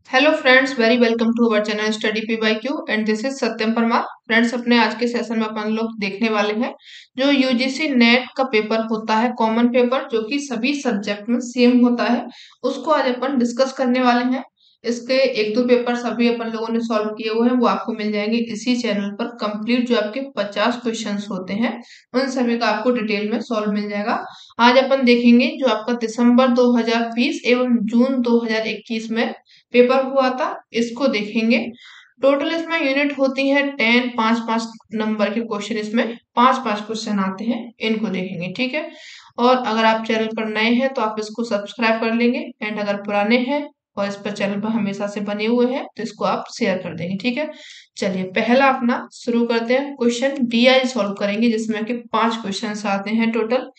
Hello friends, very welcome to our channel study P by Q and this is Satyam Parmar. Friends, अपने आज के session में अपन लोग देखने वाले हैं जो यूजीसी नेट का पेपर होता है, कॉमन पेपर जो कि सभी सब्जेक्ट में सेम होता है, उसको आज अपन डिस्कस करने वाले हैं। इसके एक दो पेपर सभी अपन लोगों ने सॉल्व किए हुए हैं, वो आपको मिल जाएंगे इसी चैनल पर कंप्लीट। जो आपके 50 क्वेश्चंस होते हैं उन सभी का आपको डिटेल में सॉल्व मिल जाएगा। आज अपन देखेंगे जो आपका दिसंबर 2020 एवं जून 2021 में पेपर हुआ था, इसको देखेंगे। टोटल इसमें यूनिट होती है 10, 5-5 नंबर के क्वेश्चन, इसमें 5-5 क्वेश्चन आते हैं, इनको देखेंगे। ठीक है। और अगर आप चैनल पर नए हैं तो आप इसको सब्सक्राइब कर लेंगे, एंड अगर पुराने हैं और इस पर चैनल पर हमेशा से बने हुए हैं तो इसको आप शेयर कर देंगे। ठीक है। चलिए पहला अपना शुरू करते हैं। क्वेश्चन डीआई सॉल्व करेंगे जिसमें कि 5 क्वेश्चन आते हैं टोटल,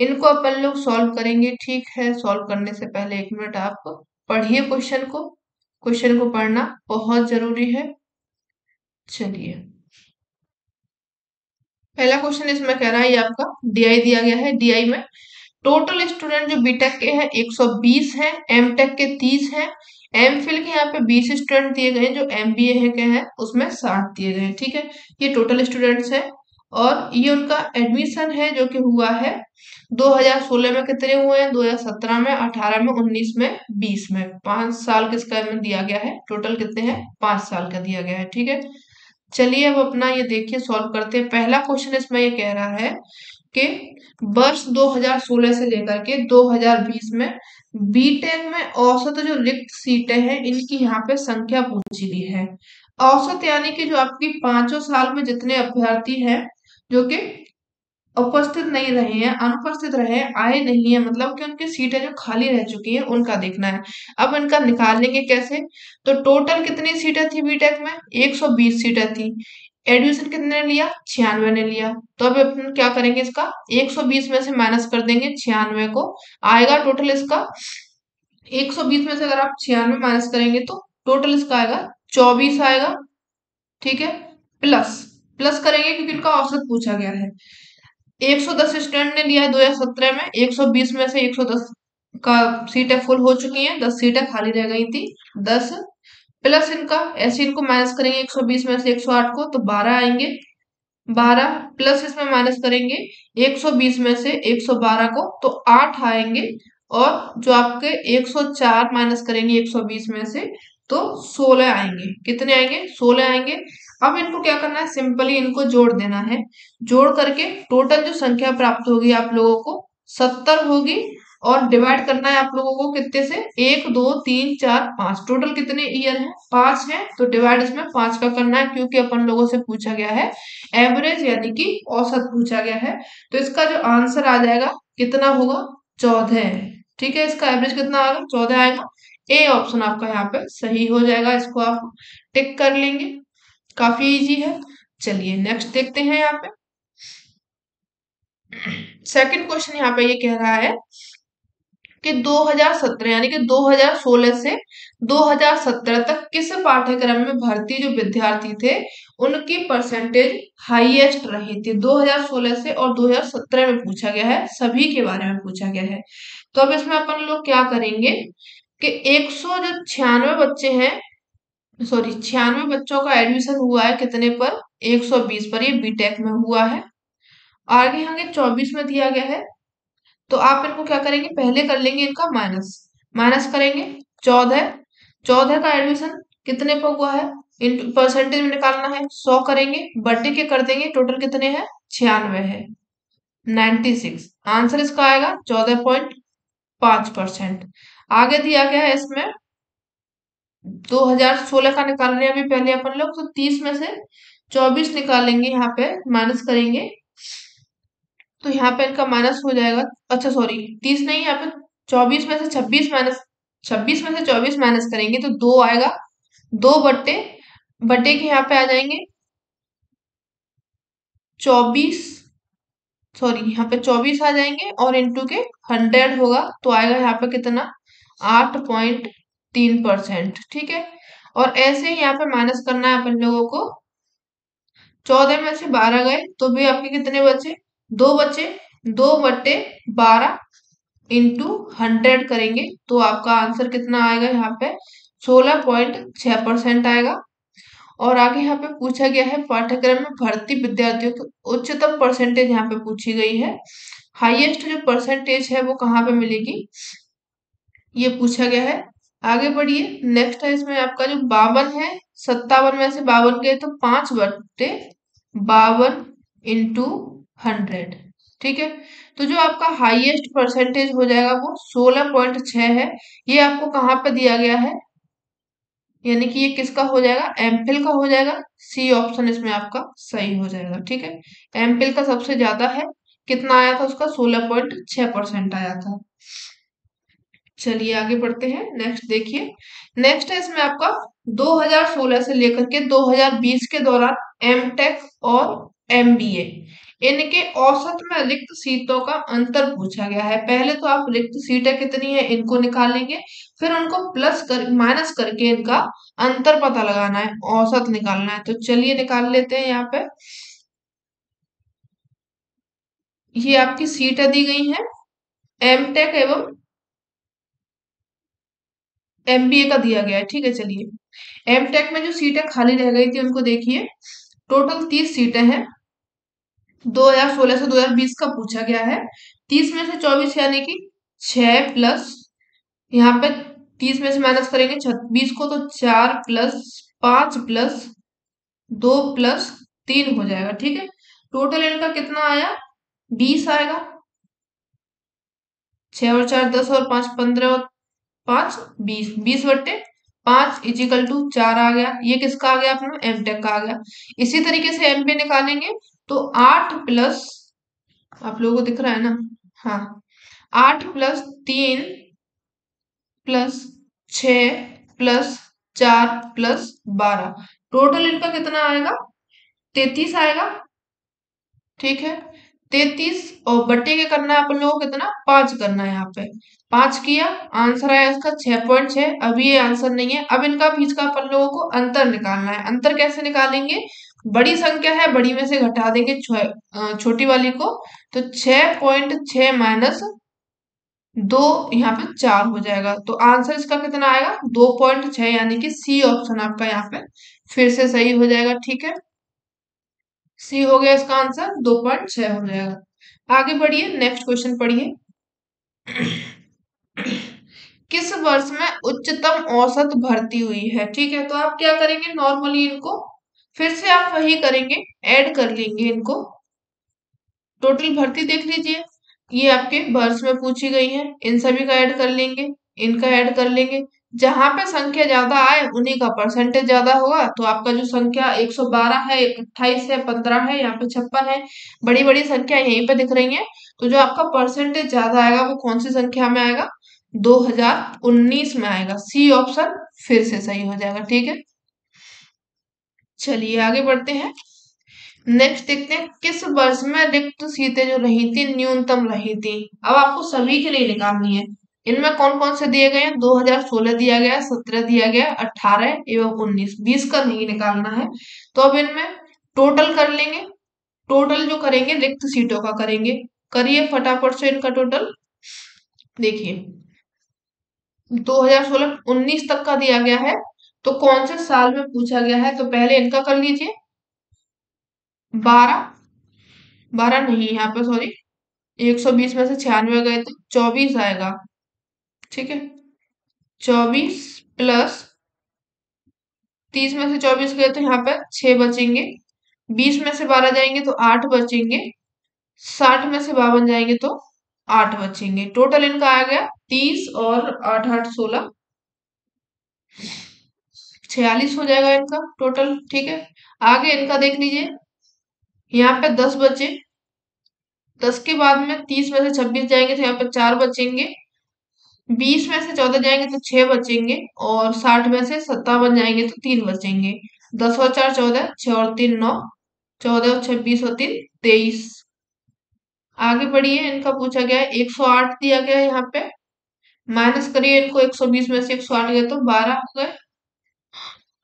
इनको अपन लोग सॉल्व करेंगे। ठीक है। सॉल्व करने से पहले 1 मिनट आप पढ़िए क्वेश्चन को पढ़ना बहुत जरूरी है। चलिए पहला क्वेश्चन इसमें कह रहा है, ये आपका डीआई दिया गया है। डीआई में टोटल स्टूडेंट जो बीटेक के हैं 120 हैं, एमटेक के 30 हैं, एमफिल के यहाँ पे 20 स्टूडेंट दिए गए हैं, जो एमबीए है के हैं उसमें 60 दिए गए हैं। ठीक है। ये टोटल स्टूडेंट्स हैं और ये उनका एडमिशन है जो कि हुआ है 2016 में। कितने हुए हैं? 2017 में, 18 में, 19 में, 20 में। 5 साल किसका में दिया गया है? टोटल कितने हैं? 5 साल का दिया गया है। ठीक है। चलिए अब अपना ये देखिए सॉल्व करते हैं। पहला क्वेश्चन इसमें ये कह रहा है कि वर्ष 2016 से लेकर के 2020 में बीटेक में औसत जो रिक्त सीटें हैं इनकी यहाँ पे संख्या पूछी गई है। औसत यानी कि जो आपकी 5 साल में जितने अभ्यर्थी हैं जो कि उपस्थित नहीं रहे हैं, अनुपस्थित रहे, आए नहीं है, मतलब कि उनकी सीटें जो खाली रह चुकी हैं उनका देखना है। अब इनका निकालेंगे कैसे? तो टोटल कितनी सीटें थी बीटेक में? 120 सीटें थी। एडमिशन कितने ने लिया? 96 ने लिया। तो अब अपन क्या करेंगे, इसका 120 में से माइनस कर देंगे 96 को, आएगा टोटल इसका 120 में से अगर आप 96 माइनस करेंगे तो टोटल इसका आएगा 24 आएगा। ठीक है। प्लस प्लस करेंगे क्योंकि इनका औसत पूछा गया है। 110 स्टूडेंट ने लिया है 2017 में, 120 में से 110 का सीटें फुल हो चुकी हैं, 10 सीटें खाली रह गई थी। 10 प्लस इनका, ऐसे इनको माइनस करेंगे 120 में से 108 को तो 12 आएंगे। 12 प्लस इसमें माइनस करेंगे 120 में से 112 को तो 8 आएंगे। और जो आपके 104 माइनस करेंगे 120 में से तो 16 आएंगे। कितने आएंगे? 16 आएंगे। अब इनको क्या करना है? सिंपली इनको जोड़ देना है। जोड़ करके टोटल जो संख्या प्राप्त होगी आप लोगों को 70 होगी, और डिवाइड करना है आप लोगों को कितने से? 1 2 3 4 5। टोटल कितने ईयर हैं? 5 हैं, तो डिवाइड इसमें 5 का करना है क्योंकि अपन लोगों से पूछा गया है एवरेज यानी कि औसत पूछा गया है। तो इसका जो आंसर आ जाएगा कितना होगा? 14। ठीक है। इसका एवरेज कितना आएगा? 14 आएगा। ए ऑप्शन आपका यहाँ पे सही हो जाएगा, इसको आप टिक कर लेंगे। काफी इजी है। चलिए नेक्स्ट देखते हैं। यहाँ पे सेकंड क्वेश्चन यहाँ पे ये कह रहा है कि 2017 यानी कि 2016 से 2017 तक किस पाठ्यक्रम में भर्ती जो विद्यार्थी थे उनकी परसेंटेज हाईएस्ट रही थी। 2016 से और 2017 में पूछा गया है, सभी के बारे में पूछा गया है। तो अब इसमें अपन लोग क्या करेंगे कि 100 जो 96 बच्चे हैं, सॉरी 96 बच्चों का एडमिशन हुआ है कितने पर? 120 पर, ये बीटेक में हुआ है। आगे आगे 24 में दिया गया है, तो आप इनको क्या करेंगे? पहले कर लेंगे इनका माइनस, माइनस करेंगे 14। 14 का एडमिशन कितने पर हुआ है? इन परसेंटेज में निकालना है, 100 करेंगे, बटे के कर देंगे, टोटल कितने हैं? 96 है, 96। आंसर इसका आएगा 14.5%। आगे दिया गया है इसमें 2016 का निकाल रहे हैं अभी पहले अपन लोग, तो 30 में से 24 निकालेंगे, यहाँ पे माइनस करेंगे तो यहाँ पे इनका माइनस हो जाएगा। अच्छा सॉरी 30 नहीं, यहाँ पे 24 में से 26 माइनस, 26 में से 24 माइनस करेंगे तो 2 आएगा। 2 बट्टे बटे के यहाँ पे आ जाएंगे 24, सॉरी यहाँ पे 24 आ जाएंगे और इंटू के 100 होगा तो आएगा यहाँ पे कितना? 8.3%। ठीक है। और ऐसे ही यहाँ पे माइनस करना है अपन लोगों को। 14 में से 12 गए तो भी आपके कितने बचे? 2 बचे। 2/12 इंटू 100 करेंगे तो आपका आंसर कितना आएगा यहाँ पे? 16.6% आएगा। और आगे यहाँ पे पूछा गया है पाठ्यक्रम में भर्ती विद्यार्थियों की उच्चतम परसेंटेज यहाँ पे पूछी गई है। हाईएस्ट जो परसेंटेज है वो कहाँ पे मिलेगी, ये पूछा गया है। आगे बढ़िए, नेक्स्ट है इसमें आपका जो 52 है, 57 में से 52 गए तो 5/52 इंटू 100। ठीक है, तो जो आपका हाईएस्ट परसेंटेज हो जाएगा वो 16.6 है। ये आपको कहाँ पे दिया गया है, यानी कि ये किसका हो जाएगा, एमफिल का हो जाएगा। सी ऑप्शन इसमें आपका सही हो जाएगा। ठीक है, एमफिल का सबसे ज्यादा है, कितना आया था उसका, 16.6% आया था। चलिए आगे बढ़ते हैं, नेक्स्ट देखिए। नेक्स्ट है इसमें आपका 2016 से लेकर के 2020 के दौरान एमटेक और एमबीए इनके औसत में रिक्त सीटों का अंतर पूछा गया है। पहले तो आप रिक्त सीटें कितनी है इनको निकालेंगे, फिर उनको प्लस कर माइनस करके इनका अंतर पता लगाना है, औसत निकालना है। तो चलिए निकाल लेते हैं। यहाँ पे ये आपकी सीटें दी गई हैं, एमटेक एवं एमबीए का दिया गया है। ठीक है, चलिए एमटेक में जो सीटें खाली रह गई थी उनको देखिए। टोटल 30 सीटें हैं, 2016 से 2020 का पूछा गया है। 30 में से 24 यानी कि 6 प्लस, यहाँ पे 30 में से माइनस करेंगे 26 को तो 4 प्लस 5 प्लस 2 प्लस 3 हो जाएगा। ठीक है, टोटल इनका कितना आया, 20 आएगा। 6 और 4 10 और 5 15 और 5 20, 20/5 इजिकल टू 4 आ गया। ये किसका आ गया, अपना एमटेक का आ गया। इसी तरीके से एमबी निकालेंगे तो 8 प्लस, आप लोगों को दिख रहा है ना, हाँ, 8 plus 3 plus 6 plus 4 plus 12, total इनका कितना आएगा, 33 आएगा। ठीक है, 33 और बट्टे के करना है अपन लोगों को कितना, 5 करना है। यहाँ पे 5 किया, आंसर आया इसका 6.6। अभी ये आंसर नहीं है, अब इनका बीच का अपन लोगों को अंतर निकालना है। अंतर कैसे निकालेंगे, बड़ी संख्या है, बड़ी में से घटा देंगे छोटी वाली को, तो 6.6 माइनस 2, यहाँ पे 4 हो जाएगा। तो आंसर इसका कितना आएगा, 2.6, यानी कि सी ऑप्शन आपका यहाँ पे फिर से सही हो जाएगा। ठीक है, सी हो गया इसका आंसर, 2.6 हो जाएगा। आगे बढ़िए, नेक्स्ट क्वेश्चन पढ़िए। किस वर्ष में उच्चतम औसत भर्ती हुई है। ठीक है, तो आप क्या करेंगे, नॉर्मली इनको फिर से आप वही करेंगे, ऐड कर लेंगे इनको। टोटल भर्ती देख लीजिए, ये आपके वर्ष में पूछी गई है, इन सभी का ऐड कर लेंगे, इनका ऐड कर लेंगे। जहां पे संख्या ज्यादा आए उन्हीं का परसेंटेज ज्यादा होगा। तो आपका जो संख्या 112 है, 28 है, 15 है, यहाँ पे 56 है, बड़ी बड़ी संख्या यहीं पे दिख रही है। तो जो आपका परसेंटेज ज्यादा आएगा वो कौन सी संख्या में आएगा, 2019 में आएगा। सी ऑप्शन फिर से सही हो जाएगा। ठीक है, चलिए आगे बढ़ते हैं, नेक्स्ट देखते हैं किस वर्ष में रिक्त सीटें जो रही थी न्यूनतम रही थी। अब आपको सभी के लिए निकालनी है। इनमें कौन कौन से दिए गए हैं, 2016 दिया गया, 17 दिया गया, 18 एवं 19, 20 का नहीं निकालना है। तो अब इनमें टोटल कर लेंगे, टोटल जो करेंगे रिक्त सीटों का करेंगे। करिए फटाफट से इनका टोटल। देखिए 2016 19 तक का दिया गया है, तो कौन से साल में पूछा गया है, तो पहले इनका कर लीजिए। 12, 12 नहीं, यहाँ पे सॉरी, 120 में से 96 गए तो 24 आएगा। ठीक है, 24 प्लस 30 में से 24 गए तो यहाँ पर 6 बचेंगे, 20 में से 12 जाएंगे तो 8 बचेंगे, 60 में से 52 जाएंगे तो 8 बचेंगे। टोटल इनका आ गया 30 और 8 8 16, 46 हो जाएगा इनका टोटल। ठीक है, आगे इनका देख लीजिए, यहाँ पे 10 बचे, 10 के बाद में 30 में से 26 जाएंगे तो यहाँ पे 4 बचेंगे, 20 में से 14 जाएंगे तो 6 बचेंगे, और 60 में से 57 जाएंगे तो 3 बचेंगे। 10 और 4 14, 6 और 3 9, 14 और 6 20 और 3 23। आगे बढ़िए, इनका पूछा गया है 108 दिया गया है, यहाँ पे माइनस करिए इनको, 120 में से 108 गए तो 12 हो गए,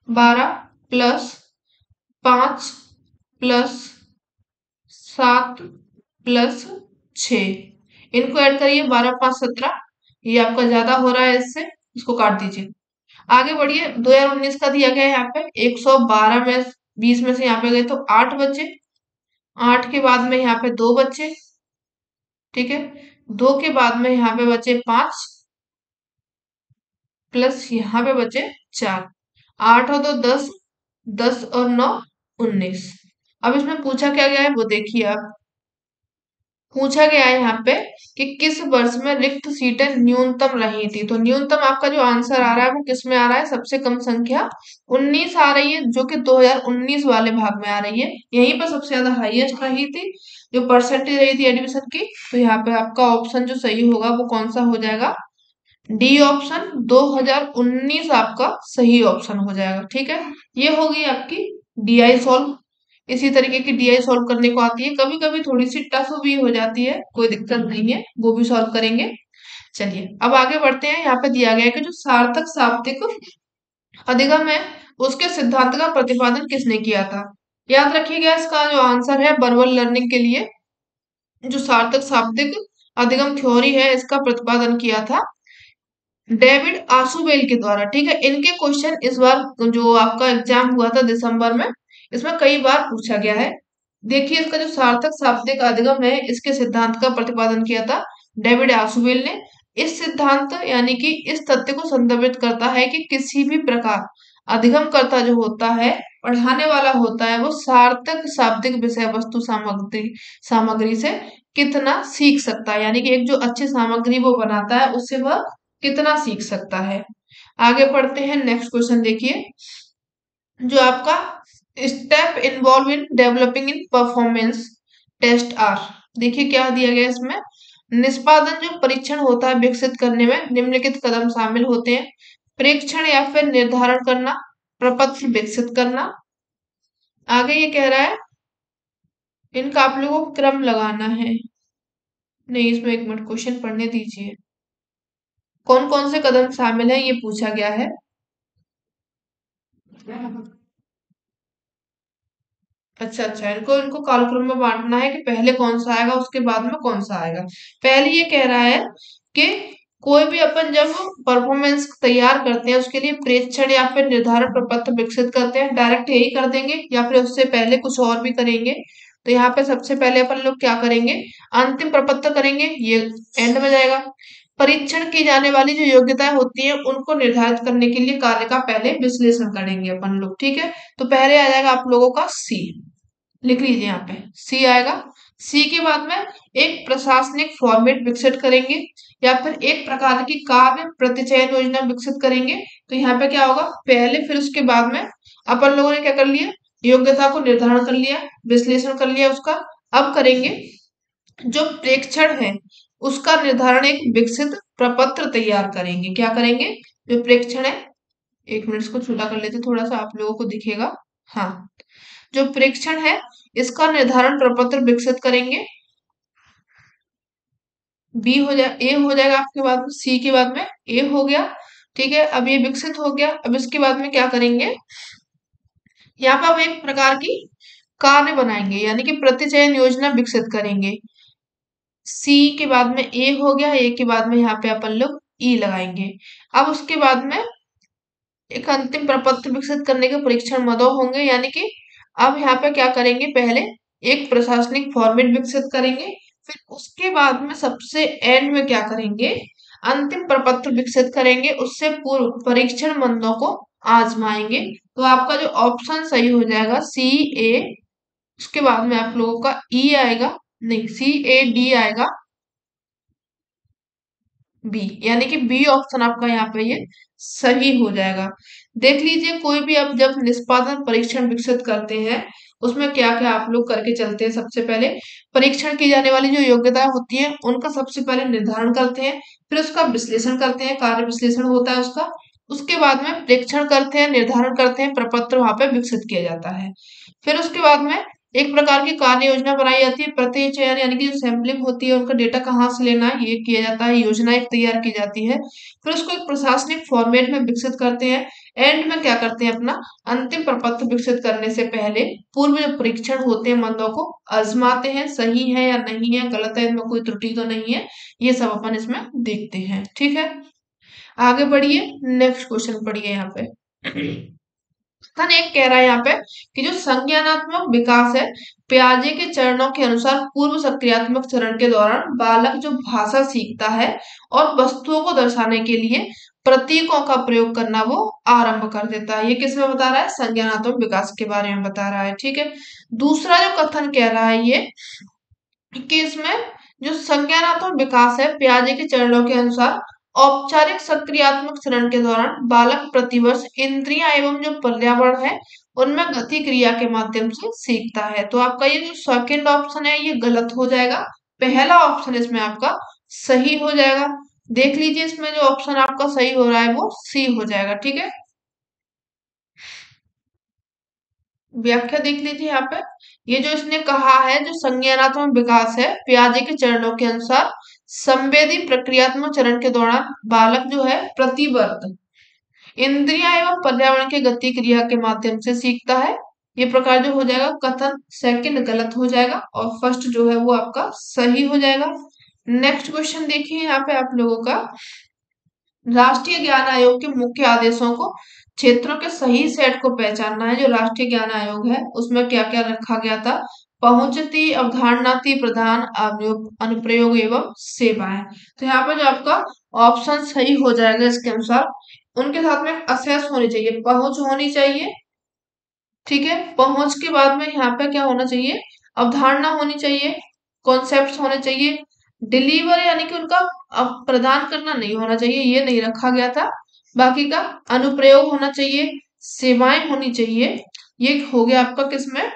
12 प्लस 5 प्लस 7 प्लस 6, इनको ऐड करिए, 12 5 17, ये आपका ज्यादा हो रहा है, इससे इसको काट दीजिए। आगे बढ़िए, 2019 का दिया गया है यहाँ पे 112 में 20 में से यहाँ पे गए तो 8 बचे। 8 के बाद में यहाँ पे 2 बचे, ठीक है। 2 के बाद में यहाँ पे बचे 5 प्लस यहाँ पे बचे 4। 8 और 2 10, 10 और 9 19। अब इसमें पूछा क्या गया है वो देखिए आप। पूछा गया है यहाँ पे कि किस वर्ष में रिक्त सीटें न्यूनतम रही थी। तो न्यूनतम आपका जो आंसर आ रहा है वो किस में आ रहा है, सबसे कम संख्या 19 आ रही है, जो कि 2019 वाले भाग में आ रही है। यहीं पर सबसे ज्यादा हाईएस्ट रही थी जो परसेंटेज रही थी एडमिशन की। तो यहाँ पे आपका ऑप्शन जो सही होगा वो कौन सा हो जाएगा, डी ऑप्शन 2019 आपका सही ऑप्शन हो जाएगा, ठीक है। ये होगी आपकी डीआई सॉल्व। इसी तरीके की डीआई सॉल्व करने को आती है, कभी कभी थोड़ी सी टफ भी हो जाती है, कोई दिक्कत नहीं है, वो भी सॉल्व करेंगे। चलिए अब आगे बढ़ते हैं। यहाँ पे दिया गया है कि जो सार्थक शाब्दिक अधिगम है उसके सिद्धांत का प्रतिपादन किसने किया था। याद रखिएगा इसका जो आंसर है वर्बल लर्निंग के लिए जो सार्थक शाब्दिक अधिगम थ्योरी है इसका प्रतिपादन किया था डेविड आशुबेल के द्वारा, ठीक है। इनके क्वेश्चन इस बार जो आपका एग्जाम हुआ था दिसंबर में, इसमें कई बार पूछा गया है। देखिए इसका जो सार्थक शाब्दिक अधिगम है इसके सिद्धांत का प्रतिपादन किया था डेविड आशुबेल ने। इस सिद्धांत यानी कि इस तथ्य को संदर्भित करता है कि किसी भी प्रकार अधिगमकर्ता जो होता है, पढ़ाने वाला होता है, वो सार्थक शाब्दिक विषय वस्तु सामग्री सामग्री से कितना सीख सकता है, यानी कि एक जो अच्छी सामग्री वो बनाता है उससे वह कितना सीख सकता है। आगे पढ़ते हैं, नेक्स्ट क्वेश्चन देखिए। जो आपका step involve in developing in performance test are, देखिए क्या दिया गया इसमें। निष्पादन जो परीक्षण होता है विकसित करने में निम्नलिखित कदम शामिल होते हैं। प्रेक्षण या फिर निर्धारण करना, प्रपत्र विकसित करना। आगे ये कह रहा है इनका आप लोगों को क्रम लगाना है। नहीं, इसमें एक मिनट क्वेश्चन पढ़ने दीजिए। कौन कौन से कदम शामिल है ये पूछा गया है। अच्छा अच्छा, इनको इनको कालक्रम में बांटना है कि पहले कौन सा आएगा उसके बाद में कौन सा आएगा। पहले ये कह रहा है कि कोई भी अपन जब परफॉर्मेंस तैयार करते हैं उसके लिए प्रेक्षण या फिर निर्धारण प्रपत्र विकसित करते हैं, डायरेक्ट यही कर देंगे या फिर उससे पहले कुछ और भी करेंगे। तो यहाँ पे सबसे पहले अपन लोग क्या करेंगे, अंतिम प्रपत्र करेंगे, ये एंड में जाएगा। परीक्षण की जाने वाली जो योग्यताएं होती है उनको निर्धारित करने के लिए कार्य का पहले विश्लेषण करेंगे अपन लोग, ठीक है। तो पहले आ जाएगा आप लोगों का सी, लिख लीजिए यहाँ पे सी आएगा। सी के बाद में एक प्रशासनिक फॉर्मेट विकसित करेंगे या फिर एक प्रकार की कार्य प्रतिचयन योजना विकसित करेंगे। तो यहाँ पे क्या होगा, पहले फिर उसके बाद में अपन लोगों ने क्या कर लिया, योग्यता को निर्धारण कर लिया, विश्लेषण कर लिया उसका। अब करेंगे जो प्रेक्षण है उसका निर्धारण, एक विकसित प्रपत्र तैयार करेंगे। क्या करेंगे, जो प्रेक्षण है, एक मिनट इसको छोटा कर लेते थोड़ा सा आप लोगों को दिखेगा। हाँ, जो प्रेक्षण है इसका निर्धारण प्रपत्र विकसित करेंगे। बी हो जाए, ए हो जाएगा आपके बाद में, सी के बाद में ए हो गया, ठीक है। अब ये विकसित हो गया, अब इसके बाद में क्या करेंगे, यहाँ पर अब एक प्रकार की कार्य बनाएंगे यानी कि प्रतिचयन योजना विकसित करेंगे। सी के बाद में ए हो गया, ए के बाद में यहाँ पे अपन लोग ई लगाएंगे। अब उसके बाद में एक अंतिम प्रपत्र विकसित करने के परीक्षण मदों होंगे, यानी कि अब यहाँ पे क्या करेंगे, पहले एक प्रशासनिक फॉर्मेट विकसित करेंगे, फिर उसके बाद में सबसे एंड में क्या करेंगे, अंतिम प्रपत्र विकसित करेंगे, उससे पूर्व परीक्षण मंदों को आजमाएंगे। तो आपका जो ऑप्शन सही हो जाएगा सी ए, उसके बाद में आप लोगों का ई आएगा, नहीं सी ए डी आएगा, बी, यानी कि बी ऑप्शन आपका यहाँ पे ये सही हो जाएगा। देख लीजिए कोई भी आप जब निष्पादन परीक्षण विकसित करते हैं उसमें क्या क्या आप लोग करके चलते हैं। सबसे पहले परीक्षण की जाने वाली जो योग्यता होती है उनका सबसे पहले निर्धारण करते हैं, फिर उसका विश्लेषण करते हैं, कार्य विश्लेषण होता है उसका। उसके बाद में प्रेक्षण करते हैं, निर्धारण करते हैं, प्रपत्र वहां पे विकसित किया जाता है। फिर उसके बाद में एक प्रकार की कार्य योजना बनाई जाती है, प्रति चयन यानी कि जो सैंपलिंग होती है उनका डेटा कहाँ से लेना है ये किया जाता है, योजना एक तैयार की जाती है। फिर उसको एक प्रशासनिक फॉर्मेट में विकसित करते हैं। एंड में क्या करते हैं, अपना अंतिम प्रपत्र विकसित करने से पहले पूर्व जो परीक्षण होते हैं मंदों को आजमाते हैं, सही है या नहीं है, गलत है, इनमें कोई त्रुटि तो नहीं है, ये सब अपन इसमें देखते हैं, ठीक है। आगे बढ़िए, नेक्स्ट क्वेश्चन पढ़िए यहाँ पे। कथन एक कह रहा है यहाँ पे कि जो संज्ञानात्मक विकास है, पियाजे के चरणों के अनुसार पूर्व सक्रियात्मक चरण के दौरान बालक जो भाषा सीखता है और वस्तुओं को दर्शाने के लिए प्रतीकों का प्रयोग करना वो आरंभ कर देता है। ये किसमें बता रहा है? संज्ञानात्मक विकास के बारे में बता रहा है। ठीक है, दूसरा जो कथन कह रहा है ये कि इसमें जो संज्ञानात्मक विकास है, पियाजे के चरणों के अनुसार औपचारिक सक्रियात्मक चरण के दौरान बालक प्रतिवर्ष इंद्रियां एवं जो पर्यावरण है उनमें गति क्रिया के माध्यम से सीखता है। तो आपका ये जो सेकंड ऑप्शन है ये गलत हो जाएगा, पहला ऑप्शन इसमें आपका सही हो जाएगा। देख लीजिए इसमें जो ऑप्शन आपका सही हो रहा है वो सी हो जाएगा। ठीक है, व्याख्या देख लीजिए यहाँ पे। ये जो इसने कहा है जो संज्ञानात्मक विकास है पियाजे के चरणों के अनुसार संवेदी प्रक्रियात्मक चरण के दौरान बालक जो है प्रतिवर्त इंद्रिया एवं पर्यावरण के गति क्रिया के माध्यम से सीखता है। ये प्रकार जो हो जाएगा कथन सेकंड गलत हो जाएगा और फर्स्ट जो है वो आपका सही हो जाएगा। नेक्स्ट क्वेश्चन देखिए यहाँ पे आप लोगों का, राष्ट्रीय ज्ञान आयोग के मुख्य आदेशों को क्षेत्रों के सही सेट को पहचानना है। जो राष्ट्रीय ज्ञान आयोग है उसमें क्या क्या रखा गया था? पहुंचती, अवधारणाती, प्रधान, अनुप्रयोग एवं सेवाएं। तो यहाँ पे जो आपका ऑप्शन सही हो जाएगा इसके अनुसार, उनके साथ में असेस होनी चाहिए, पहुंच होनी चाहिए। ठीक है, पहुंच के बाद में यहाँ पे क्या होना चाहिए? अवधारणा होनी चाहिए, कॉन्सेप्ट होने चाहिए। डिलीवर यानी कि उनका प्रदान करना नहीं होना चाहिए, ये नहीं रखा गया था। बाकी का अनुप्रयोग होना चाहिए, सेवाएं होनी चाहिए। ये हो गया आपका किसमें?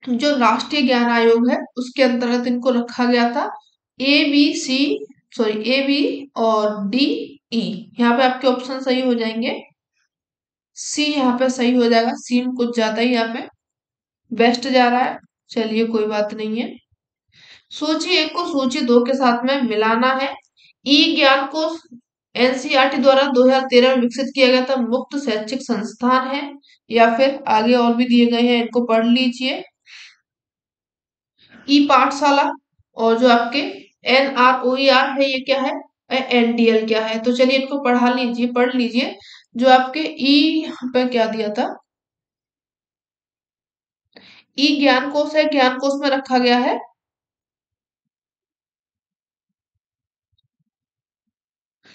जो राष्ट्रीय ज्ञान आयोग है उसके अंतर्गत इनको रखा गया था। A B C, sorry A B और डी ई, यहाँ पे आपके ऑप्शन सही हो जाएंगे। सी यहाँ पे सही हो जाएगा, सी में कुछ ज्यादा ही यहाँ पे बेस्ट जा रहा है। चलिए कोई बात नहीं है। सूची एक को सूची दो के साथ में मिलाना है। ई ज्ञान को एनसीईआरटी द्वारा 2013 में विकसित किया गया था, मुक्त शैक्षिक संस्थान है। या फिर आगे और भी दिए गए हैं, इनको पढ़ लीजिए। ई पाठशाला और जो आपके NROER है ये क्या है, NDL क्या है। तो चलिए इनको पढ़ा लीजिए, पढ़ लीजिए। जो आपके ई पे क्या दिया था, ई ज्ञान कोश है, ज्ञान कोश में रखा गया है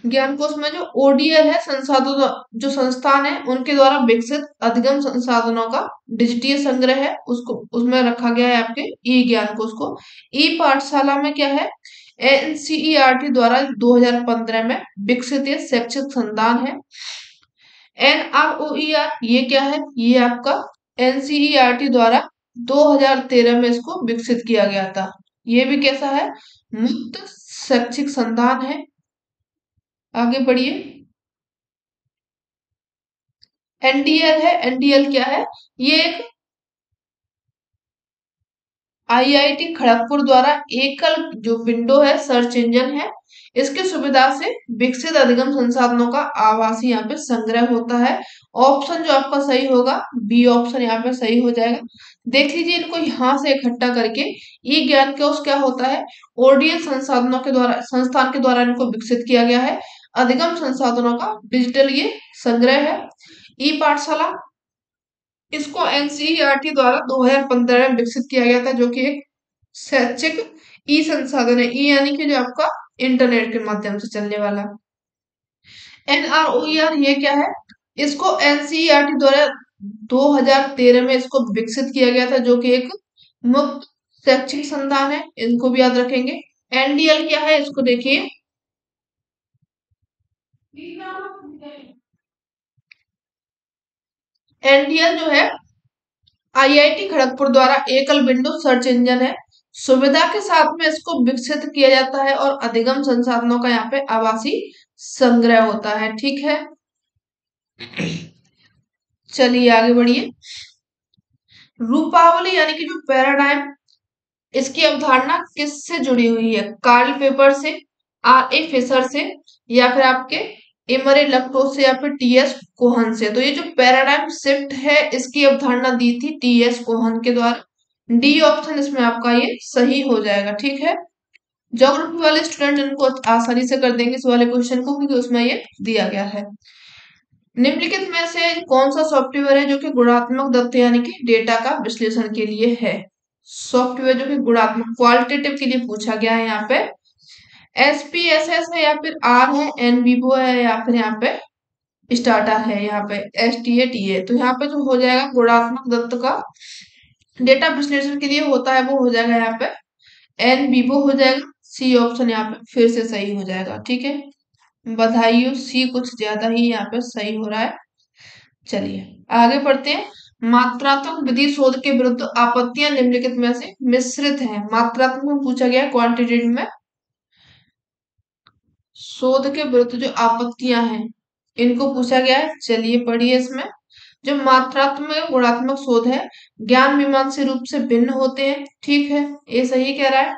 ज्ञान कोश में जो ODL है, संसाधनों जो संस्थान है उनके द्वारा विकसित अधिगम संसाधनों का डिजिटल संग्रह है, उसको उसमें रखा गया है आपके ई ज्ञान कोश को। ई पाठशाला में क्या है, NCERT द्वारा 2015 में विकसित ये शैक्षिक संस्थान है। NROER ये क्या है, ये आपका NCERT द्वारा 2013 में इसको विकसित किया गया था। ये भी कैसा है, मुक्त शैक्षिक संस्थान है। आगे बढ़िए। NDL है, NDL क्या है, ये एक IIT खड़गपुर द्वारा एकल जो विंडो है सर्च इंजन है, इसकी सुविधा से विकसित अधिगम संसाधनों का आभासी यहाँ पे संग्रह होता है। ऑप्शन जो आपका सही होगा बी ऑप्शन यहाँ पे सही हो जाएगा। देख लीजिए इनको यहाँ से इकट्ठा करके ई ज्ञान कोश क्या होता है, ODL संसाधनों के द्वारा, संस्थान के द्वारा इनको विकसित किया गया है। अधिगम संसाधनों का डिजिटल ये संग्रह है। ई पाठशाला इसको NCERT द्वारा 2015 में विकसित किया गया था, जो कि एक शैक्षिक ई संसाधन है। ई यानी कि जो आपका इंटरनेट के माध्यम से चलने वाला। NROER ये क्या है, इसको NCERT द्वारा 2013 में इसको विकसित किया गया था, जो कि एक मुक्त शैक्षिक संस्थान है, इनको भी याद रखेंगे। NDL क्या है, इसको देखिए, NDL जो है IIT खड़गपुर द्वारा एकल विंडो सर्च इंजन है, सुविधा के साथ में इसको विकसित किया जाता है और अधिगम संसाधनों का यहाँ पे आभासी संग्रह होता है। ठीक है, चलिए आगे बढ़िए। रूपावली यानी कि जो पैराडाइम, इसकी अवधारणा किससे जुड़ी हुई है? कार्ल पेपर से, RA फिशर से, या फिर आपके इमरे लक्टो से, या फिर TS कोहन से। तो ये जो पैराडाइम शिफ्ट है इसकी अवधारणा दी थी TS कोहन के द्वारा। डी ऑप्शन इसमें आपका ये सही हो जाएगा। ठीक है, ज्योग्राफी वाले स्टूडेंट इनको आसानी से कर देंगे इस वाले क्वेश्चन को, क्योंकि उसमें ये दिया गया है। निम्नलिखित में से कौन सा सॉफ्टवेयर है जो कि गुणात्मक दत्त यानी कि डेटा का विश्लेषण के लिए है? सॉफ्टवेयर जो कि गुणात्मक क्वालिटेटिव के लिए पूछा गया है यहाँ पे। SPSS है या फिर R है, NVivo है या फिर यहाँ पे स्टाटा है, यहाँ पे STA तो यहाँ पे जो हो जाएगा गुणात्मक दत्त का डेटा विश्लेषण के लिए होता है वो हो जाएगा यहाँ पे NVivo हो जाएगा। सी ऑप्शन यहाँ पे फिर से सही हो जाएगा। ठीक है, बधाई हो, सी कुछ ज्यादा ही यहाँ पे सही हो रहा है। चलिए आगे बढ़ते हैं। मात्रात्मक विधि शोध के विरुद्ध आपत्तियां निम्नलिखित में से मिश्रित हैं। मात्रात्मक में पूछा गया है, क्वांटिटेटिव में शोध के विरुद्ध जो आपत्तियां हैं इनको पूछा गया है। चलिए पढ़िए इसमें। जो मात्रात्मक गुणात्मक शोध है ज्ञान मीमांसा रूप से भिन्न होते हैं। ठीक है, ये सही कह रहा है।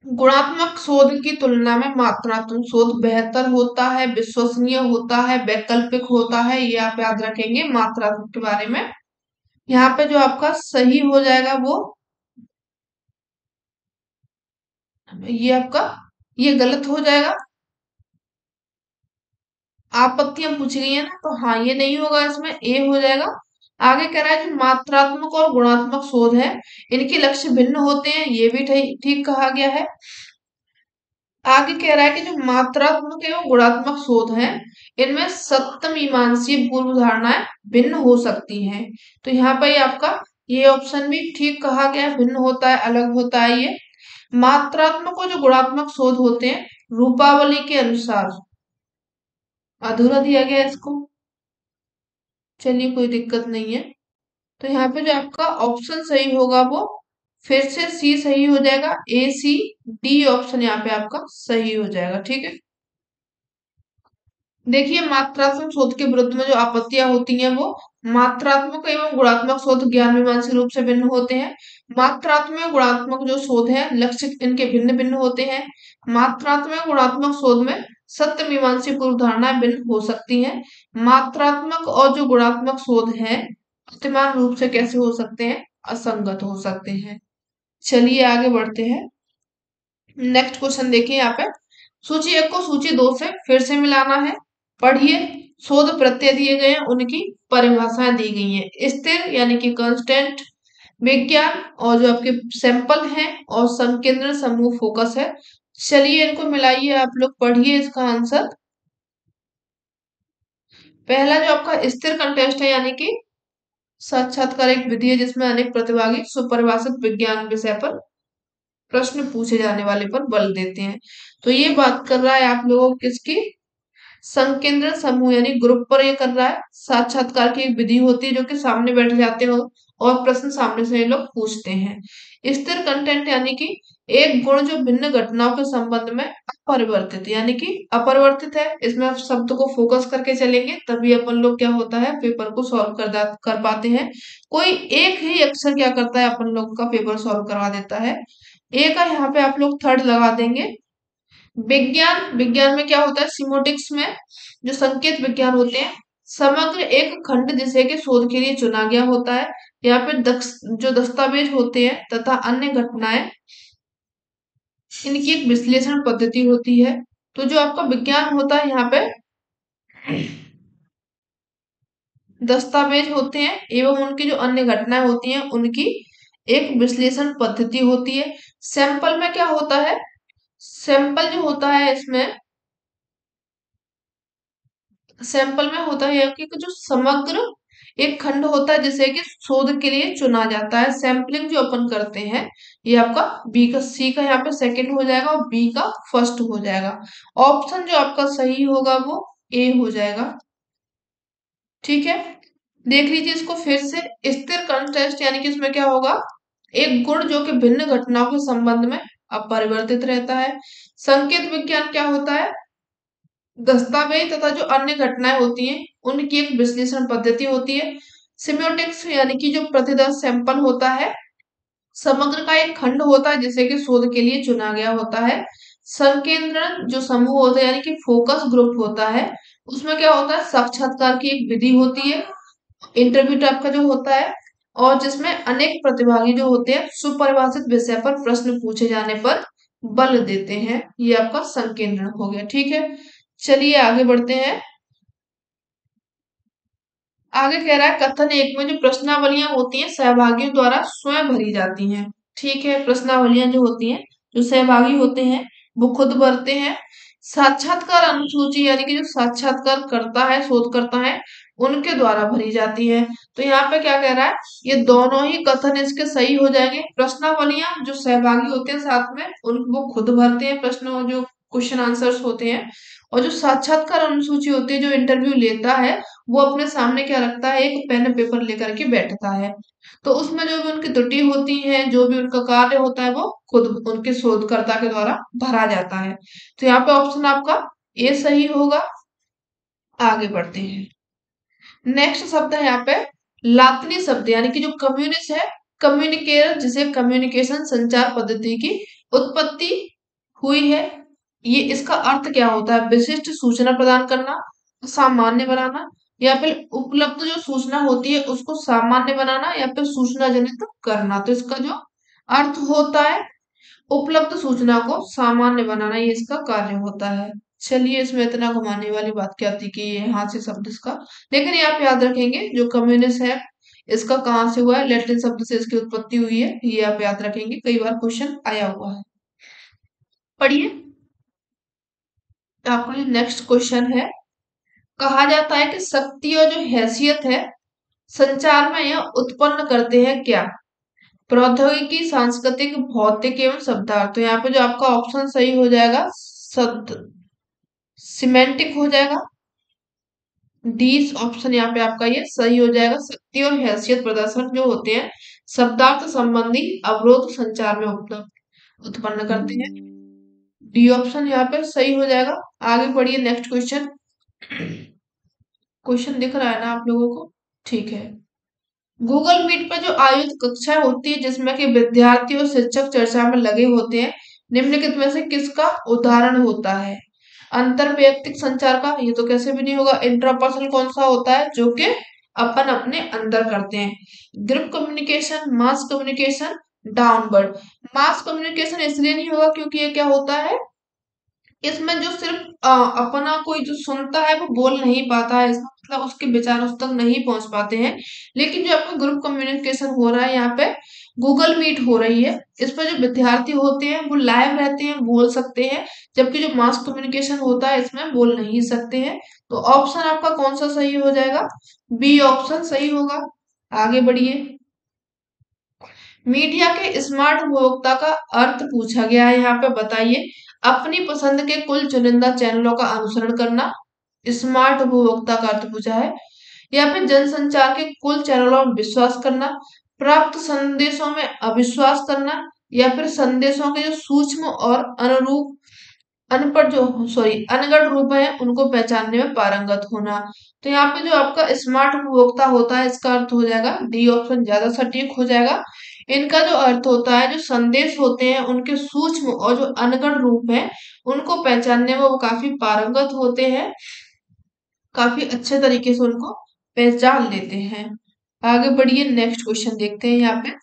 गुणात्मक शोध की तुलना में मात्रात्मक शोध बेहतर होता है, विश्वसनीय होता है, वैकल्पिक होता है। ये आप याद रखेंगे मात्रात्मक के बारे में। यहाँ पे जो आपका सही हो जाएगा वो ये आपका ये गलत हो जाएगा। आपत्तियां पूछी गई है ना, तो हाँ ये नहीं होगा, इसमें ए हो जाएगा। आगे कह रहा है जो मात्रात्मक और गुणात्मक शोध है इनके लक्ष्य भिन्न होते हैं, ये भी ठीक कहा गया है। आगे कह रहा है कि जो मात्रात्मक एवं गुणात्मक शोध है इनमें सत्य मीमांसीय पूर्व धारणाएं भिन्न हो सकती हैं। तो यहाँ पर आपका ये ऑप्शन भी ठीक कहा गया है, भिन्न होता है, अलग होता है। ये मात्रात्मक और जो गुणात्मक शोध होते हैं रूपावली के अनुसार अधूरा दिया गया है इसको। चलिए कोई दिक्कत नहीं है। तो यहाँ पे जो आपका ऑप्शन सही होगा वो फिर से सी सही हो जाएगा। ACD ऑप्शन यहाँ पे आपका सही हो जाएगा। ठीक है, देखिए मात्रात्मक शोध के विरुद्ध में जो आपत्तियां होती हैं वो मात्रात्मक एवं गुणात्मक शोध ज्ञान मीमांसा रूप से भिन्न होते हैं। मात्रात्मक और गुणात्मक जो शोध है लक्ष्य इनके भिन्न भिन्न होते हैं। मात्रात्मक गुणात्मक शोध में सत्य मीमांसा पूर्व धारणाएं भिन्न हो सकती हैं। मात्रात्मक और जो गुणात्मक शोध है वर्तमान रूप से कैसे हो सकते हैं, असंगत हो सकते हैं। चलिए आगे बढ़ते हैं। नेक्स्ट क्वेश्चन देखिए यहाँ पे। सूची 1 को सूची 2 से फिर से मिलाना है। पढ़िए। शोध प्रत्यय दिए गए हैं, उनकी परिभाषाएं दी गई हैं। स्थिर यानी कि कांस्टेंट, विज्ञान और जो आपके सैंपल हैं और संकेंद्रण समूह फोकस है। चलिए इनको मिलाइए, आप लोग पढ़िए इसका आंसर। पहला जो आपका स्थिर कंटेस्ट है यानी कि साक्षात्कार एक विधि है जिसमें अनेक प्रतिभागी सुपरिभाषित विज्ञान विषय पर प्रश्न पूछे जाने वाले पर बल देते हैं। तो ये बात कर रहा है आप लोगों को किसकी, संकेंद्रण समूह यानी ग्रुप पर ये कर रहा है। साक्षात्कार की एक विधि होती है जो कि सामने बैठ जाते हो और प्रश्न सामने से ये लोग पूछते हैं। स्थिर कंटेंट यानी कि एक गुण जो भिन्न घटनाओं के संबंध में अपरिवर्तित यानी कि अपरिवर्तित है। इसमें आप शब्द को फोकस करके चलेंगे तभी अपन लोग क्या होता है पेपर को सॉल्व कर पाते हैं। कोई एक ही अक्षर क्या करता है अपन लोग का पेपर सॉल्व करवा देता है। ए का यहाँ पे आप लोग थर्ड लगा देंगे। विज्ञान, विज्ञान में क्या होता है सिमोटिक्स में जो संकेत विज्ञान होते हैं समग्र एक खंड जिसे कि शोध के लिए चुना गया होता है। यहाँ पे जो दस्तावेज होते हैं तथा अन्य घटनाएं इनकी एक विश्लेषण पद्धति होती है। तो जो आपका विज्ञान होता है यहाँ पे दस्तावेज होते हैं एवं उनकी जो अन्य घटनाएं होती हैं उनकी एक विश्लेषण पद्धति होती है। सैंपल में क्या होता है, सैंपल जो होता है इसमें सैंपल में होता है कि जो समग्र एक खंड होता है जिसे कि शोध के लिए चुना जाता है। सैंपलिंग जो अपन करते हैं ये आपका बी का सी का यहाँ पे सेकंड हो जाएगा और बी का फर्स्ट हो जाएगा। ऑप्शन जो आपका सही होगा वो ए हो जाएगा। ठीक है, देख लीजिए इसको फिर से। स्थिर कंटेस्ट यानी कि इसमें क्या होगा, एक गुण जो कि भिन्न घटनाओं के संबंध में अपरिवर्तित रहता है। संकेत विज्ञान क्या होता है, दस्तावेज तथा जो अन्य घटनाएं होती हैं उनकी एक विश्लेषण पद्धति होती है। सिम्योटिक्स यानी कि जो प्रतिदर्श सैंपल होता है समग्र का एक खंड होता है जिसे कि शोध के लिए चुना गया होता है। संकेंद्रण जो समूह होता है यानी कि फोकस ग्रुप होता है उसमें क्या होता है साक्षात्कार की एक विधि होती है, इंटरव्यू टाइप का जो होता है और जिसमें अनेक प्रतिभागी जो होते हैं सुपरिभाषित विषय पर प्रश्न पूछे जाने पर बल देते हैं। ये आपका संकेंद्रण हो गया। ठीक है, चलिए आगे बढ़ते हैं। आगे कह रहा है कथन एक में जो प्रश्नावलियां होती हैं सहभागियों द्वारा स्वयं भरी जाती हैं। ठीक है, प्रश्नावलियां जो होती हैं जो सहभागी होते हैं वो खुद भरते हैं। साक्षात्कार अनुसूची यानी कि जो साक्षात्कार करता है शोध करता है उनके द्वारा भरी जाती है। तो यहाँ पे क्या कह रहा है, ये दोनों ही कथन इसके सही हो जाएंगे। प्रश्नावलियां जो सहभागी होते हैं साथ में उन वो खुद भरते हैं प्रश्न जो क्वेश्चन आंसर्स होते हैं, और जो साक्षात्कार अनुसूची होती है जो इंटरव्यू लेता है वो अपने सामने क्या रखता है, एक पेन पेपर लेकर के बैठता है। तो उसमें जो भी उनकी त्रुटि होती है जो भी उनका कार्य होता है वो खुद उनके शोधकर्ता के द्वारा भरा जाता है। तो यहाँ पे ऑप्शन आपका ए सही होगा। आगे बढ़ते हैं। नेक्स्ट शब्द है यहाँ पे लातिनी शब्द यानी कि जो कम्युनिस्ट है, कम्युनिकेटर जिसे कम्युनिकेशन संचार पद्धति की उत्पत्ति हुई है। ये इसका अर्थ क्या होता है, विशिष्ट सूचना प्रदान करना, सामान्य बनाना, या फिर उपलब्ध जो सूचना होती है उसको सामान्य बनाना, या फिर सूचना जनित करना। तो इसका जो अर्थ होता है उपलब्ध सूचना को सामान्य बनाना, ये इसका कार्य होता है। चलिए इसमें इतना घुमाने वाली बात क्या थी कि ये यहाँ से शब्द इसका, लेकिन ये आप याद रखेंगे जो कम्युनिस्ट है इसका कहाँ से हुआ है, लैटिन शब्द से इसकी उत्पत्ति हुई है, ये आप याद रखेंगे, कई बार क्वेश्चन आया हुआ है। पढ़िए, आपका जो नेक्स्ट क्वेश्चन है, कहा जाता है कि शक्ति और जो हैसियत है संचार में यह उत्पन्न करते हैं क्या, प्रौद्योगिकी, सांस्कृतिक, भौतिक एवं शब्दार्थ। तो यहाँ पे जो आपका ऑप्शन सही हो जाएगा शब्द सिमेंटिक हो जाएगा। डी ऑप्शन यहाँ पे आपका ये सही हो जाएगा। शक्ति और हैसियत प्रदर्शन जो होते हैं शब्दार्थ संबंधी अवरोध संचार में उपलब्ध उत्पन्न करते हैं। डी ऑप्शन यहाँ पे सही हो जाएगा। आगे बढ़िए नेक्स्ट क्वेश्चन। क्वेश्चन दिख रहा है ना आप लोगों को? ठीक है। गूगल मीट पर जो आयोजित कक्षा होती है जिसमें कि विद्यार्थी और शिक्षक चर्चा में लगे होते हैं, निम्नलिखित में से किसका उदाहरण होता है? अंतर वैयक्तिक संचार का, ये तो कैसे भी नहीं होगा। इंट्रापर्सनल कौन सा होता है, जो कि अपन अपने अंदर करते हैं। Group communication, mass communication, downward. Mass communication इसलिए नहीं होगा क्योंकि ये क्या होता है, इसमें जो सिर्फ अपना कोई जो सुनता है वो बोल नहीं पाता है, इसका मतलब उसके विचार उस तक नहीं पहुंच पाते हैं। लेकिन जो आपका ग्रुप कम्युनिकेशन हो रहा है यहाँ पे गूगल मीट हो रही है, इस पर जो विद्यार्थी होते हैं वो लाइव रहते हैं, बोल सकते हैं, जबकि जो मास कम्युनिकेशन होता है इसमें बोल नहीं सकते हैं। तो ऑप्शन आपका कौन सा सही हो जाएगा, बी ऑप्शन सही होगा। आगे बढ़िए। मीडिया के स्मार्ट उपभोक्ता का अर्थ पूछा गया है, यहाँ पे बताइए। अपनी पसंद के कुल चुनिंदा चैनलों का अनुसरण करना, स्मार्ट उपभोक्ता का अर्थ पूछा है। या फिर जनसंचार के कुल चैनलों में विश्वास करना, प्राप्त संदेशों में अविश्वास करना, या फिर संदेशों के जो सूक्ष्म और अनुरूप अनपढ़ जो सॉरी अनगढ़ रूप है उनको पहचानने में पारंगत होना। तो यहाँ पे जो आपका स्मार्ट उपभोक्ता होता है इसका अर्थ हो जाएगा डी ऑप्शन ज्यादा सटीक हो जाएगा। इनका जो अर्थ होता है जो संदेश होते हैं उनके सूक्ष्म और जो अनगढ़ रूप है उनको पहचानने में वो काफी पारंगत होते हैं, काफी अच्छे तरीके से उनको पहचान लेते हैं। आगे बढ़िए नेक्स्ट क्वेश्चन देखते हैं। यहाँ पे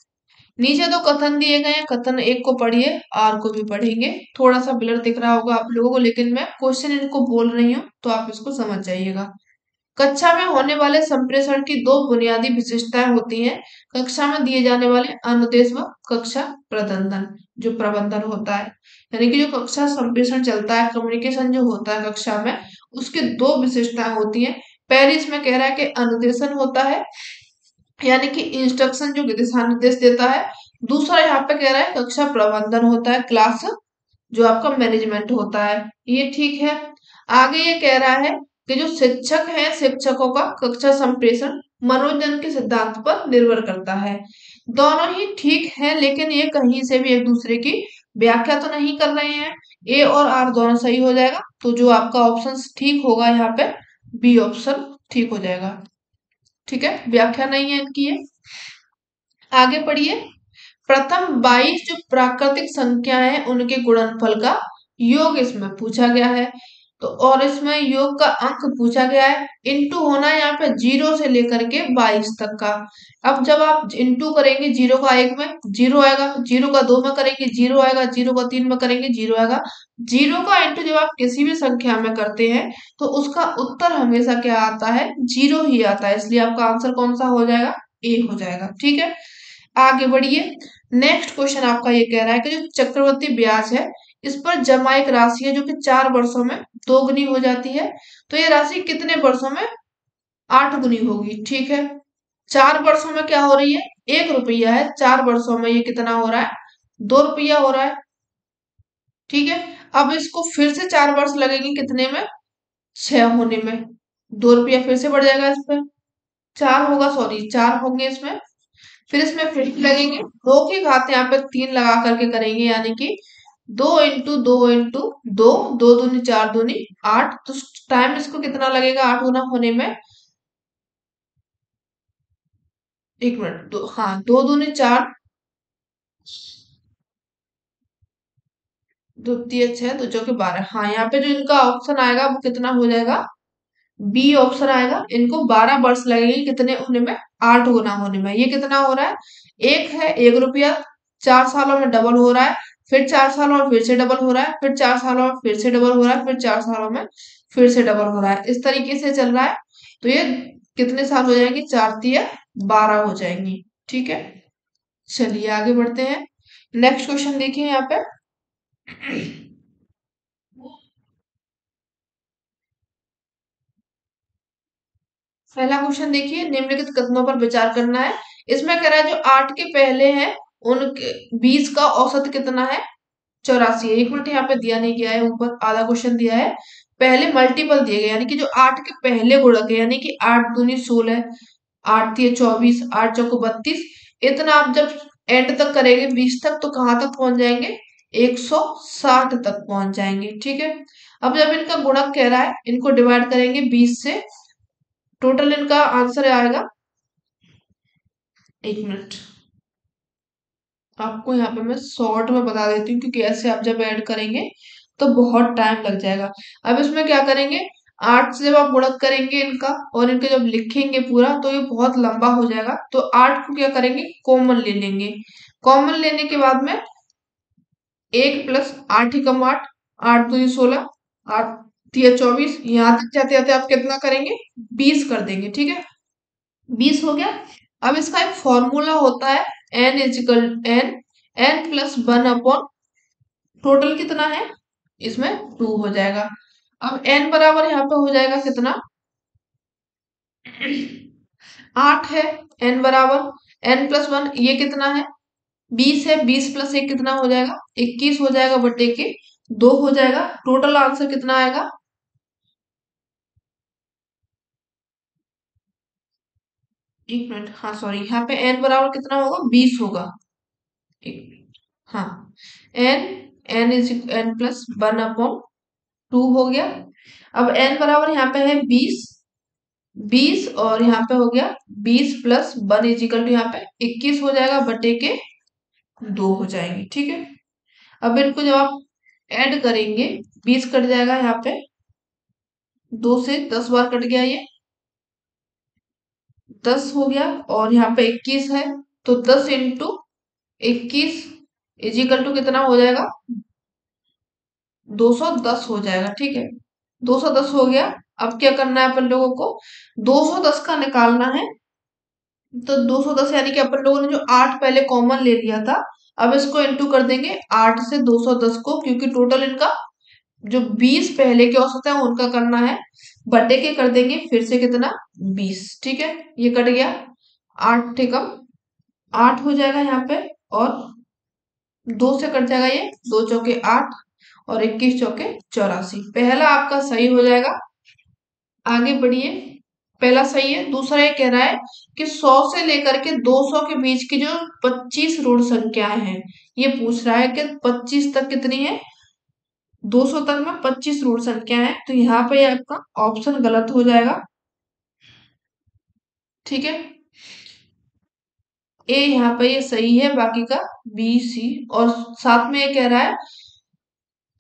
नीचे दो कथन दिए गए हैं, कथन एक को पढ़िए आर को भी पढ़ेंगे। थोड़ा सा ब्लर दिख रहा होगा आप लोगों को, लेकिन मैं क्वेश्चन इनको बोल रही हूँ तो आप इसको समझ जाइएगा। कक्षा में होने वाले संप्रेषण की दो बुनियादी विशेषताएं होती हैं, कक्षा में दिए जाने वाले अनुदेश व कक्षा प्रबंधन जो प्रबंधन होता है, यानी कि जो कक्षा संप्रेषण चलता है कम्युनिकेशन जो होता है कक्षा में उसके दो विशेषताएं होती हैं। पहले इसमें कह रहा है कि अनुदेशन होता है यानी कि इंस्ट्रक्शन जो दिशा निर्देश देता है। दूसरा यहाँ पे कह रहा है कक्षा प्रबंधन होता है, क्लास जो आपका मैनेजमेंट होता है। ये ठीक है। आगे ये कह रहा है कि जो शिक्षक है शिक्षकों का कक्षा संप्रेषण मनोरंजन के सिद्धांत पर निर्भर करता है। दोनों ही ठीक है लेकिन ये कहीं से भी एक दूसरे की व्याख्या तो नहीं कर रहे हैं। ए और आर दोनों सही हो जाएगा। तो जो आपका ऑप्शन ठीक होगा यहाँ पे बी ऑप्शन ठीक हो जाएगा। ठीक है, व्याख्या नहीं है इनकी ये। आगे पढ़िए। प्रथम 22 जो प्राकृतिक संख्या है उनके गुणनफल का योग इसमें पूछा गया है। तो और इसमें योग का अंक पूछा गया है। इंटू होना है यहाँ पे 0 से लेकर के 22 तक का। अब जब आप इंटू करेंगे 0 का 1 में 0 आएगा, 0 का 2 में करेंगे 0 आएगा, 0 का 3 में करेंगे 0 आएगा। 0 का इंटू जब आप किसी भी संख्या में करते हैं तो उसका उत्तर हमेशा क्या आता है, 0 ही आता है। इसलिए आपका आंसर कौन सा हो जाएगा, ए हो जाएगा। ठीक है, आगे बढ़िए। नेक्स्ट क्वेश्चन आपका ये कह रहा है कि जो चक्रवृद्धि ब्याज है इस पर जमा एक राशि है जो कि 4 वर्षों में दोगुनी हो जाती है, तो ये राशि कितने वर्षों में 8 गुनी होगी। ठीक है, 4 वर्षों में क्या हो रही है, 1 रुपया है, 4 वर्षों में ये कितना हो रहा है, 2 रुपया हो रहा है। ठीक है, अब इसको फिर से 4 वर्ष लगेंगे कितने में, 6 होने में, 2 रुपया फिर से बढ़ जाएगा इस पर, 4 होगा, सॉरी 4 होंगे इसमें, फिर इसमें फिर लगेंगे, 2 की घात यहाँ पे 3 लगा करके करेंगे, यानी कि 2 × 2 दूनी 4 दूनी 8, तो टाइम इसको कितना लगेगा 8 गुना होने में, 1 मिनट, हाँ 2 दूनी 4, 2 तिया 6, 2 चौके 12। हाँ, यहाँ पे जो इनका ऑप्शन आएगा वो कितना हो जाएगा, बी ऑप्शन आएगा। इनको 12 वर्ष लगेंगे कितने होने में, 8 गुना होने में। ये कितना हो रहा है, एक है 1 रुपया, 4 सालों में डबल हो रहा है, फिर 4 सालों में फिर से डबल हो रहा है, फिर 4 सालों में फिर से डबल हो रहा है, फिर 4 सालों में फिर से डबल हो रहा है, इस तरीके से चल रहा है। तो ये कितने साल हो जाएंगे, 4 तिया 12 हो जाएंगी। ठीक है, चलिए आगे बढ़ते हैं। नेक्स्ट क्वेश्चन देखिए यहाँ पे। पहला क्वेश्चन देखिए, निम्नलिखित कथनों पर विचार करना है। इसमें कह रहा है जो 8 के पहले हैं उनके 20 का औसत कितना है, 84 है। 1 मिनट, यहाँ पे दिया नहीं गया है, ऊपर आधा क्वेश्चन दिया है, पहले मल्टीपल दिए गए, यानी कि जो 8 के पहले गुणक है, यानी कि 8 दूनी 16, 8 तिया 24, 8 चौको 32, इतना आप जब एंड तक करेंगे 20 तक, तो कहां तक पहुंच जाएंगे, 160 तक पहुंच जाएंगे। ठीक है, अब जब इनका गुणक कह रहा है, इनको डिवाइड करेंगे 20 से, टोटल इनका आंसर आएगा, 1 मिनट, आपको यहाँ पे मैं शॉर्ट में बता देती हूँ, क्योंकि ऐसे आप जब ऐड करेंगे तो बहुत टाइम लग जाएगा। अब इसमें क्या करेंगे, 8 से जब आप गुणक करेंगे इनका और इनके जब लिखेंगे पूरा, तो ये बहुत लंबा हो जाएगा। तो 8 को क्या करेंगे, कॉमन ले लेंगे। कॉमन लेने के बाद में 1 प्लस 8 एकम 8, 8 दूनी 16, 8 तिया 24, यहाँ तक जाते जाते आप कितना करेंगे, 20 कर देंगे। ठीक है, 20 हो गया। अब इसका एक फॉर्मूला होता है, N is equal N, N plus 1 upon total कितना है, इसमें 2 हो जाएगा। अब एन बराबर यहाँ पे हो जाएगा कितना, 8 है, एन बराबर एन प्लस 1, ये कितना है, 20 है, 20 प्लस 1 कितना हो जाएगा, 21 हो जाएगा, बटे के 2 हो जाएगा। टोटल आंसर कितना आएगा, 1 मिनट, हाँ सॉरी, यहाँ पे एन बराबर कितना होगा, 20 होगा। एक मिनट, हाँ, N, N is N plus 1 upon 2 हो गया। अब एन बराबर यहाँ पे है 20, 20 और यहाँ पे हो गया 20 प्लस 1 इजिकल टू यहाँ पे 21 हो जाएगा, बटे के 2 हो जाएंगे। ठीक है, अब इनको जब आप ऐड करेंगे, 20 कट जाएगा यहाँ पे, 2 से 10 बार कट गया, ये 10 हो गया, और यहाँ पे 21 है, तो 10 इंटू 21 इजिकल टू कितना हो जाएगा, 210 हो जाएगा। ठीक है, 210 हो गया। अब क्या करना है अपन लोगों को, 210 का निकालना है। तो 210 यानी कि अपन लोगों ने जो 8 पहले कॉमन ले लिया था, अब इसको इंटू कर देंगे 8 से 210 को, क्योंकि टोटल इनका जो 20 पहले के औसत है उनका करना है, बटे के कर देंगे फिर से कितना, 20। ठीक है, ये कट गया, 8 एकम 8 हो जाएगा यहाँ पे, और 2 से कट जाएगा ये, 2 चौके 8 और 21 चौके 84, पहला आपका सही हो जाएगा। आगे बढ़िए, पहला सही है। दूसरा ये कह रहा है कि 100 से लेकर के 200 के बीच की जो 25 ऋण संख्याएं हैं, ये पूछ रहा है कि 25 तक कितनी है, 200 तक में 25 ऋण संख्या है, तो यहाँ पे आपका ऑप्शन गलत हो जाएगा। ठीक है, ए यहाँ पे ये सही है, बाकी का बी सी, और साथ में ये कह रहा है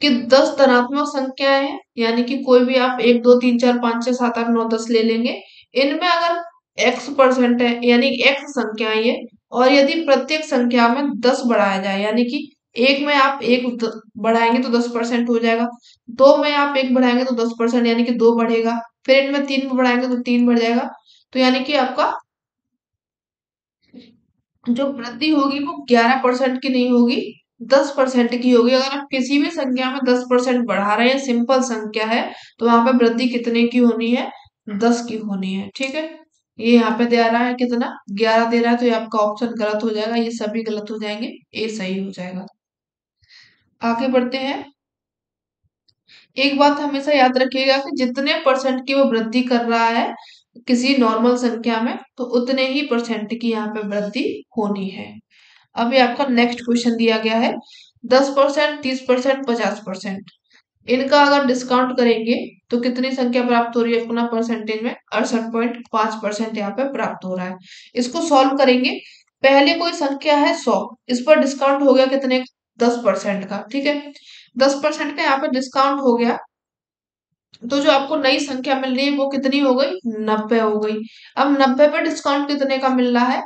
कि 10 धनात्मक संख्याएं हैं, यानी कि कोई भी आप 1 2 3 4 5 6 7 8 9 10 ले लेंगे। इनमें अगर x% है, यानी x संख्याएं ये, और यदि प्रत्येक संख्या में 10 बढ़ाया जाए, यानी कि एक में आप एक बढ़ाएंगे तो 10% हो जाएगा, दो में आप एक बढ़ाएंगे तो 10% यानी कि दो बढ़ेगा, फिर इनमें तीन बढ़ाएंगे तो तीन बढ़ जाएगा। तो यानी कि आपका जो वृद्धि होगी वो 11% की नहीं होगी, 10% की होगी। अगर आप किसी भी संख्या में 10% बढ़ा रहे हैं, सिंपल संख्या है, तो वहां पे वृद्धि कितने की होनी है, 10 की होनी है। ठीक है, ये यहाँ पे दे रहा है कितना, 11 दे रहा है, तो ये आपका ऑप्शन गलत हो जाएगा, ये सभी गलत हो जाएंगे, ए सही हो जाएगा। आगे बढ़ते हैं। एक बात हमेशा याद रखिएगा कि जितने परसेंट की वो वृद्धि कर रहा है किसी नॉर्मल संख्या में, तो उतने ही परसेंट की यहाँ पे वृद्धि होनी है। अभी आपका नेक्स्ट क्वेश्चन दिया गया है 10%, 30%, 50%, इनका अगर डिस्काउंट करेंगे तो कितनी संख्या प्राप्त हो रही है अपना परसेंटेज में, 68.5% यहाँ पे प्राप्त हो रहा है। इसको सॉल्व करेंगे। पहले कोई संख्या है 100, इस पर डिस्काउंट हो गया कितने, 10% का। ठीक है, 10% का यहाँ पे डिस्काउंट हो गया, तो जो आपको नई संख्या मिल रही है वो कितनी हो गई, 90 हो गई। अब 90 पे डिस्काउंट कितने का मिल रहा है,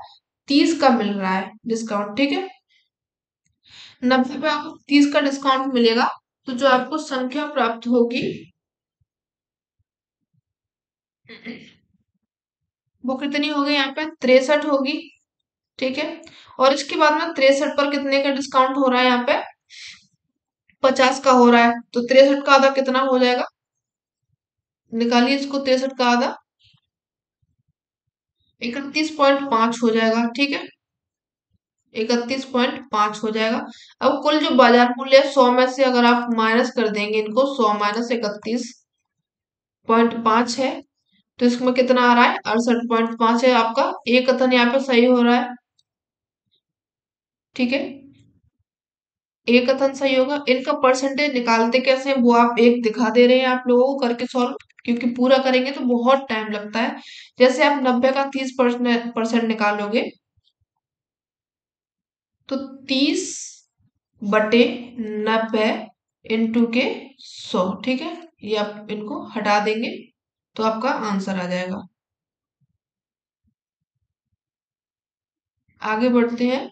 30 का मिल रहा है डिस्काउंट। ठीक है, 90 पे आपको 30 का डिस्काउंट मिलेगा, तो जो आपको संख्या प्राप्त होगी वो कितनी होगी, यहाँ पे 63 होगी। ठीक है, और इसके बाद में 63 पर कितने का डिस्काउंट हो रहा है, यहाँ पे 50 का हो रहा है, तो 63 का आधा कितना हो जाएगा, निकालिए इसको, 63 का आधा 31.5 हो जाएगा। ठीक है, 31.5 हो जाएगा। अब कुल जो बाजार मूल्य है 100 में से अगर आप माइनस कर देंगे इनको, 100 माइनस 31.5 है, तो इसमें कितना आ रहा है, 68.5 है। आपका एक कथन यहाँ पे सही हो रहा है। ठीक है, एक कथन सही होगा। इनका परसेंटेज निकालते कैसे हैं, वो आप एक दिखा दे रहे हैं आप लोगों को करके सॉल्व, क्योंकि पूरा करेंगे तो बहुत टाइम लगता है। जैसे आप 90 का 30% निकालोगे, तो 30/90 इंटू के 100। ठीक है, ये आप इनको हटा देंगे तो आपका आंसर आ जाएगा। आगे बढ़ते हैं,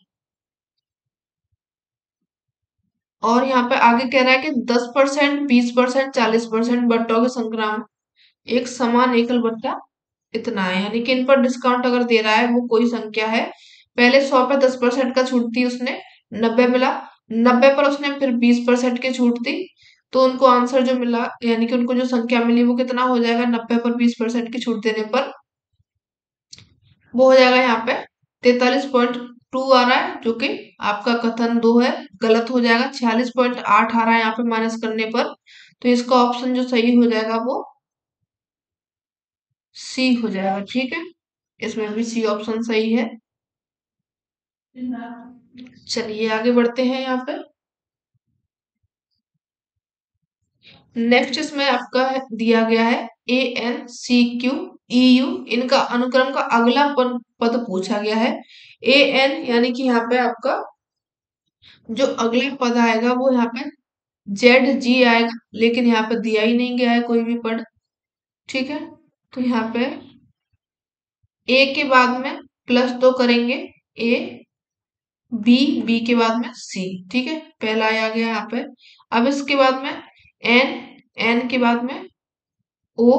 और यहाँ पे आगे कह रहा है कि 10%, 20%, 40% बट्टों के संग्राम में एक समान एकल बट्टा इतना है, यानी कि इन पर डिस्काउंट अगर दे रहा है वो कोई संख्या है, पहले 100 पे 10% का छूट दी उसने, 90 मिला, 90 पर उसने फिर 20% की छूट दी, तो उनको आंसर जो मिला, यानी कि उनको जो संख्या मिली वो कितना हो जाएगा, 90 पर 20% की छूट देने पर वो हो जाएगा यहाँ पे 43.2 आ रहा है, जो कि आपका कथन दो है, गलत हो जाएगा। 46.8 आ रहा है यहाँ पे माइनस करने पर, तो इसका ऑप्शन जो सही हो जाएगा वो सी हो जाएगा। ठीक है, इसमें भी सी ऑप्शन सही है। चलिए आगे बढ़ते हैं यहाँ पे। नेक्स्ट इसमें आपका दिया गया है ANCQEU, इनका अनुक्रम का अगला पद पूछा गया है। AN यानी कि यहाँ पे आपका जो अगला पद आएगा वो यहाँ पे ZG आएगा, लेकिन यहाँ पे दिया ही नहीं गया है कोई भी पद। ठीक है, तो यहाँ पे A के बाद में +2 करेंगे, A बी, बी के बाद में सी। ठीक है, पहला आ गया यहाँ पे। अब इसके बाद में एन, एन के बाद में ओ,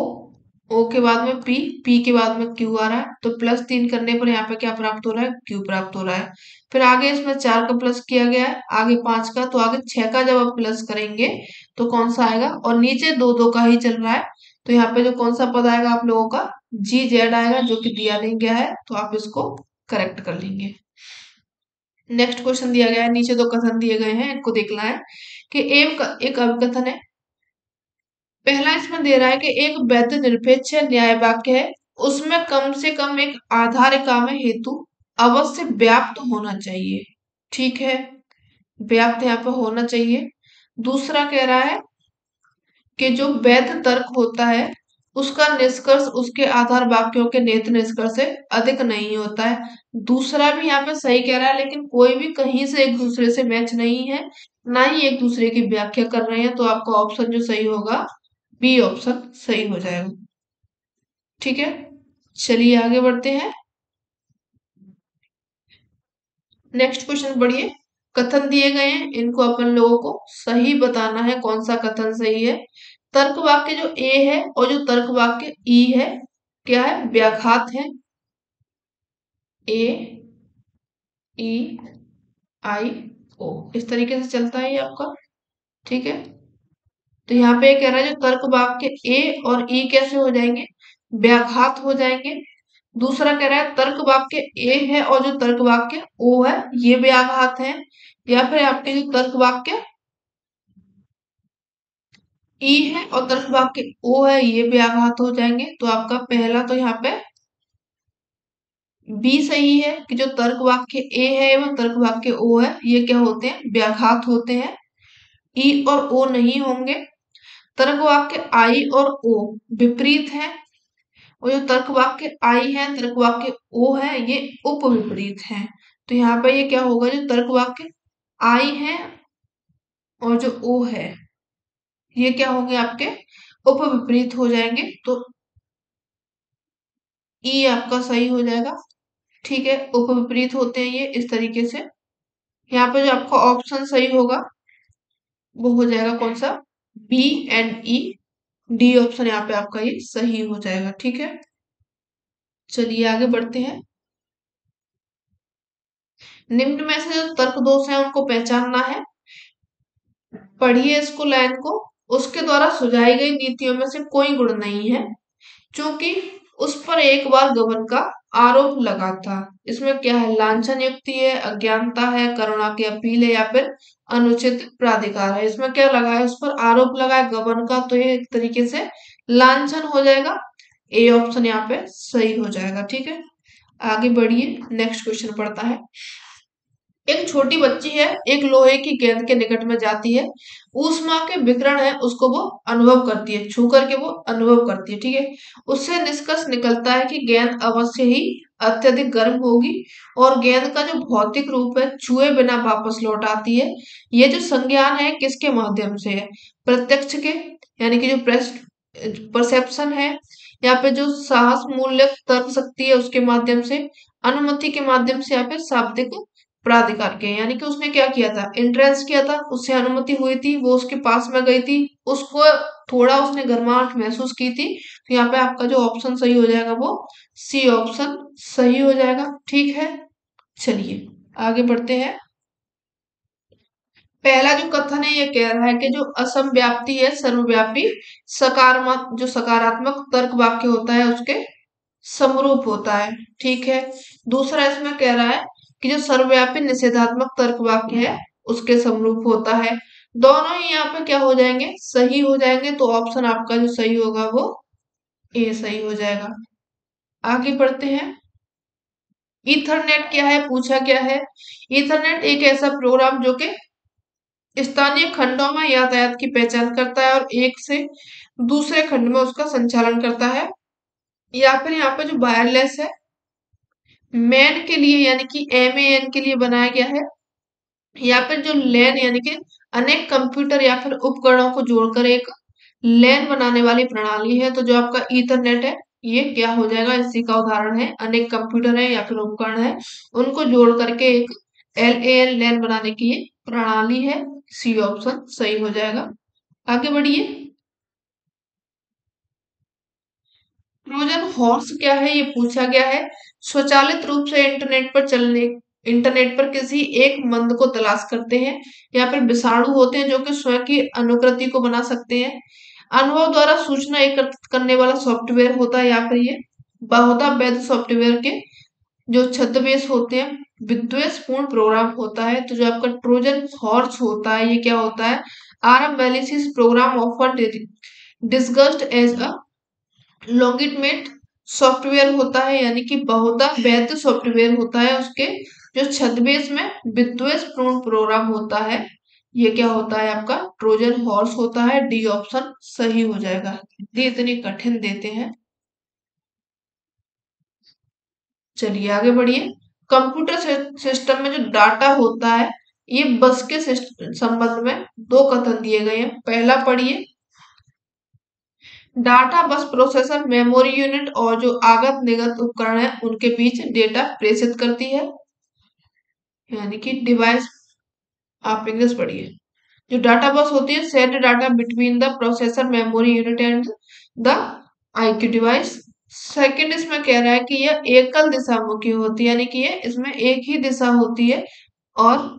ओ के बाद में पी, पी के बाद में क्यू आ रहा है, तो +3 करने पर यहाँ पे क्या प्राप्त हो रहा है, क्यू प्राप्त हो रहा है। फिर आगे इसमें 4 का प्लस किया गया है, आगे 5 का, तो आगे 6 का जब आप प्लस करेंगे तो कौन सा आएगा, और नीचे दो दो का ही चल रहा है, तो यहाँ पे जो कौन सा पद आएगा आप लोगों का, GZ आएगा, जो कि दिया नहीं गया है, तो आप इसको करेक्ट कर लेंगे। नेक्स्ट क्वेश्चन दिया गया है, नीचे दो कथन दिए गए हैं, इनको देखना है कि एक अभिकथन है। पहला इसमें दे रहा है कि एक वैध निरपेक्ष न्याय वाक्य है, उसमें कम से कम एक आधार काम हेतु अवश्य व्याप्त होना चाहिए। ठीक है, व्याप्त यहाँ पर होना चाहिए। दूसरा कह रहा है कि जो वैध तर्क होता है उसका निष्कर्ष उसके आधार वाक्यों के नेत निष्कर्ष से अधिक नहीं होता है। दूसरा भी यहाँ पे सही कह रहा है, लेकिन कोई भी कहीं से एक दूसरे से मैच नहीं है, ना ही एक दूसरे की व्याख्या कर रहे हैं, तो आपका ऑप्शन जो सही होगा बी ऑप्शन सही हो जाएगा। ठीक है, चलिए आगे बढ़ते हैं। नेक्स्ट क्वेश्चन पढ़िए। कथन दिए गए हैं, इनको अपन लोगों को सही बताना है कौन सा कथन सही है। तर्क वाक्य जो ए है और जो तर्क वाक्य ई है क्या है, व्याघात है। ए ई आई ओ इस तरीके से चलता है ये आपका। ठीक है, तो यहाँ पे कह रहा है जो तर्क वाक्य ए और ई कैसे हो जाएंगे, व्याघात हो जाएंगे। दूसरा कह रहा है तर्क वाक्य ए है और जो तर्क वाक्य ओ है ये व्याघात है। या फिर आपके जो तर्क वाक्य ई है और तर्क वाक्य ओ है ये व्याघात हो जाएंगे। तो आपका पहला तो यहाँ पे बी सही है कि जो तर्क वाक्य ए है एवं तर्क वाक्य ओ है ये क्या होते हैं, व्याघात होते हैं। ई और ओ नहीं होंगे। तर्क वाक्य आई और ओ विपरीत है और जो तर्क वाक्य आई है तर्क वाक्य ओ है ये उपविपरीत है। तो यहाँ पे ये क्या होगा, जो तर्क वाक्य आई है और जो ओ है ये क्या होंगे आपके उपविपरीत हो जाएंगे। तो ई आपका सही हो जाएगा। ठीक है, उपविपरीत होते हैं ये इस तरीके से। यहाँ पे जो आपका ऑप्शन सही होगा वो हो जाएगा कौन सा, B and E. D option यहाँ पे आपका ये सही हो जाएगा। ठीक है, चलिए आगे बढ़ते हैं। निम्न में से जो तर्क दोष है उनको पहचानना है। पढ़िए इसको लाइन को। उसके द्वारा सुझाई गई नीतियों में से कोई गुण नहीं है क्योंकि उस पर एक बार गबन का आरोप लगा था। इसमें क्या है, लांछन युक्ति है, अज्ञानता है, करुणा की अपील है या फिर अनुचित प्राधिकार है। इसमें क्या लगा है, उस पर आरोप लगा है गबन का, तो ये एक तरीके से लांछन हो जाएगा। ए ऑप्शन यहाँ पे सही हो जाएगा। ठीक है, आगे बढ़िए। नेक्स्ट क्वेश्चन पढ़ता है। एक छोटी बच्ची है, एक लोहे की गेंद के निकट में जाती है, ऊष्मा के विकिरण है उसको वो अनुभव करती है, छू करके वो अनुभव करती है। ठीक है, उससे निष्कर्ष निकलता है कि गेंद अवश्य ही अत्यधिक गर्म होगी और गेंद का जो भौतिक रूप है छुए बिना वापस लौट आती है। ये जो संज्ञान है किसके माध्यम से है, प्रत्यक्ष के यानी कि जो परसेप्शन है, या फिर जो साहस मूल्य तर्क शक्ति है उसके माध्यम से, अनुमति के माध्यम से, या फिर शाब्दिक प्राधिकार के। यानी कि उसने क्या किया था, एंट्रेंस किया था, उससे अनुमति हुई थी, वो उसके पास में गई थी, उसको थोड़ा उसने गर्माहट महसूस की थी। तो यहाँ पे आपका जो ऑप्शन सही हो जाएगा वो सी ऑप्शन सही हो जाएगा। ठीक है, चलिए आगे बढ़ते हैं। पहला जो कथन है ये कह रहा है कि जो असम व्याप्ति है सर्वव्यापी सकारात्मक, जो सकारात्मक तर्क वाक्य होता है उसके समरूप होता है। ठीक है, दूसरा इसमें कह रहा है कि जो सर्वव्यापी निषेधात्मक तर्क वाक्य है उसके समरूप होता है। दोनों ही यहाँ पे क्या हो जाएंगे, सही हो जाएंगे। तो ऑप्शन आपका जो सही होगा वो ए सही हो जाएगा। आगे बढ़ते हैं। ईथरनेट क्या है, पूछा क्या है। ईथरनेट एक ऐसा प्रोग्राम जो कि स्थानीय खंडों में यातायात की पहचान करता है और एक से दूसरे खंड में उसका संचालन करता है। या फिर यहाँ पे जो वायरलेस है, मैन के लिए यानी कि MAN के लिए बनाया गया है। या फिर जो लैन यानी कि अनेक कंप्यूटर या फिर उपकरणों को जोड़कर एक लैन बनाने वाली प्रणाली है। तो जो आपका ईथरनेट है ये क्या हो जाएगा, इसी का उदाहरण है। अनेक कंप्यूटर है या फिर उपकरण है उनको जोड़ करके एक LAN लैन बनाने की ये प्रणाली है। सी ऑप्शन सही हो जाएगा। आगे बढ़िए। ट्रोजन हॉर्स क्या है ये पूछा गया है। स्वचालित रूप से इंटरनेट पर किसी एक मंद को तलाश करते हैं या फिर विषाणु होते हैं जो कि स्वयं की अनुकृति को बना सकते हैं। अनुभव द्वारा सूचना एकत्रित करने वाला सॉफ्टवेयर होता है, या फिर ये बहुधा वैध सॉफ्टवेयर के जो छद्मवेश होते हैं विद्वेषपूर्ण प्रोग्राम होता है। तो जो आपका ट्रोजन हॉर्स होता है ये क्या होता है, RM malicious program often disguised as a legitimate software होता है, यानी कि बहुधा वैध सॉफ्टवेयर होता है। उसके जो छद्मवेश में विद्वेषपूर्ण प्रोग्राम होता है ये क्या होता है आपका ट्रोजन हॉर्स होता है। डी ऑप्शन सही हो जाएगा। ये इतनी कठिन देते हैं। चलिए आगे बढ़िए। कंप्यूटर सिस्टम में जो डाटा होता है ये बस के संबंध में दो कथन दिए गए हैं। पहला पढ़िए, डाटा बस प्रोसेसर मेमोरी यूनिट और जो आगत निर्गत उपकरण है उनके बीच डेटा प्रेषित करती है, यानी कि डिवाइस। आप इंग्लिश पढ़िए। जो डाटा बस होती है, send data between the processor memory unit and the IQ device. Second इसमें कह रहा है कि यह एकल दिशामुखी होती है, यानी कि ये इसमें एक ही दिशा होती है और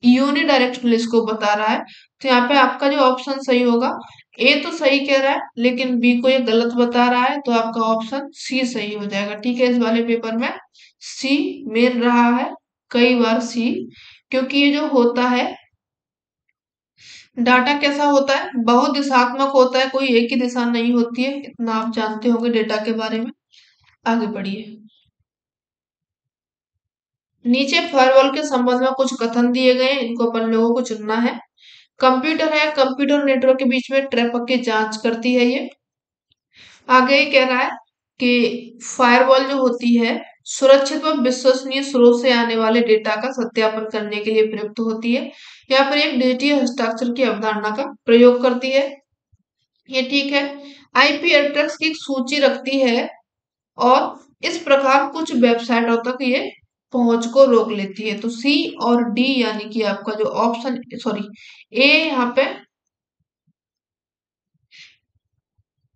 यूनिडायरेक्शनल इसको बता रहा है। तो यहाँ पे आपका जो ऑप्शन सही होगा, ए तो सही कह रहा है लेकिन बी को ये गलत बता रहा है, तो आपका ऑप्शन सी सही हो जाएगा। ठीक है, इस वाले पेपर में सी मेन रहा है कई बार सी, क्योंकि ये जो होता है डाटा कैसा होता है, बहु दिशात्मक होता है, कोई एक ही दिशा नहीं होती है। इतना आप जानते होंगे डेटा के बारे में। आगे बढ़िए। नीचे फायरवॉल के संबंध में कुछ कथन दिए गए हैं, इनको अपन लोगों को चुनना है। कंप्यूटर है, कंप्यूटर नेटवर्क के बीच में ट्रैफिक की जांच करती है ये। आगे ये कह रहा है कि फायरवॉल जो होती है सुरक्षित व विश्वसनीय स्रोत से आने वाले डेटा का सत्यापन करने के लिए प्रयुक्त होती है। यहाँ पर एक डिजिटल हस्ताक्षर की अवधारणा का प्रयोग करती है, ये ठीक है। आईपी एड्रेस की एक सूची रखती है और इस प्रकार कुछ वेबसाइटों तक ये पहुंच को रोक लेती है। तो सी और डी यानी कि आपका जो ऑप्शन सॉरी ए यहाँ पे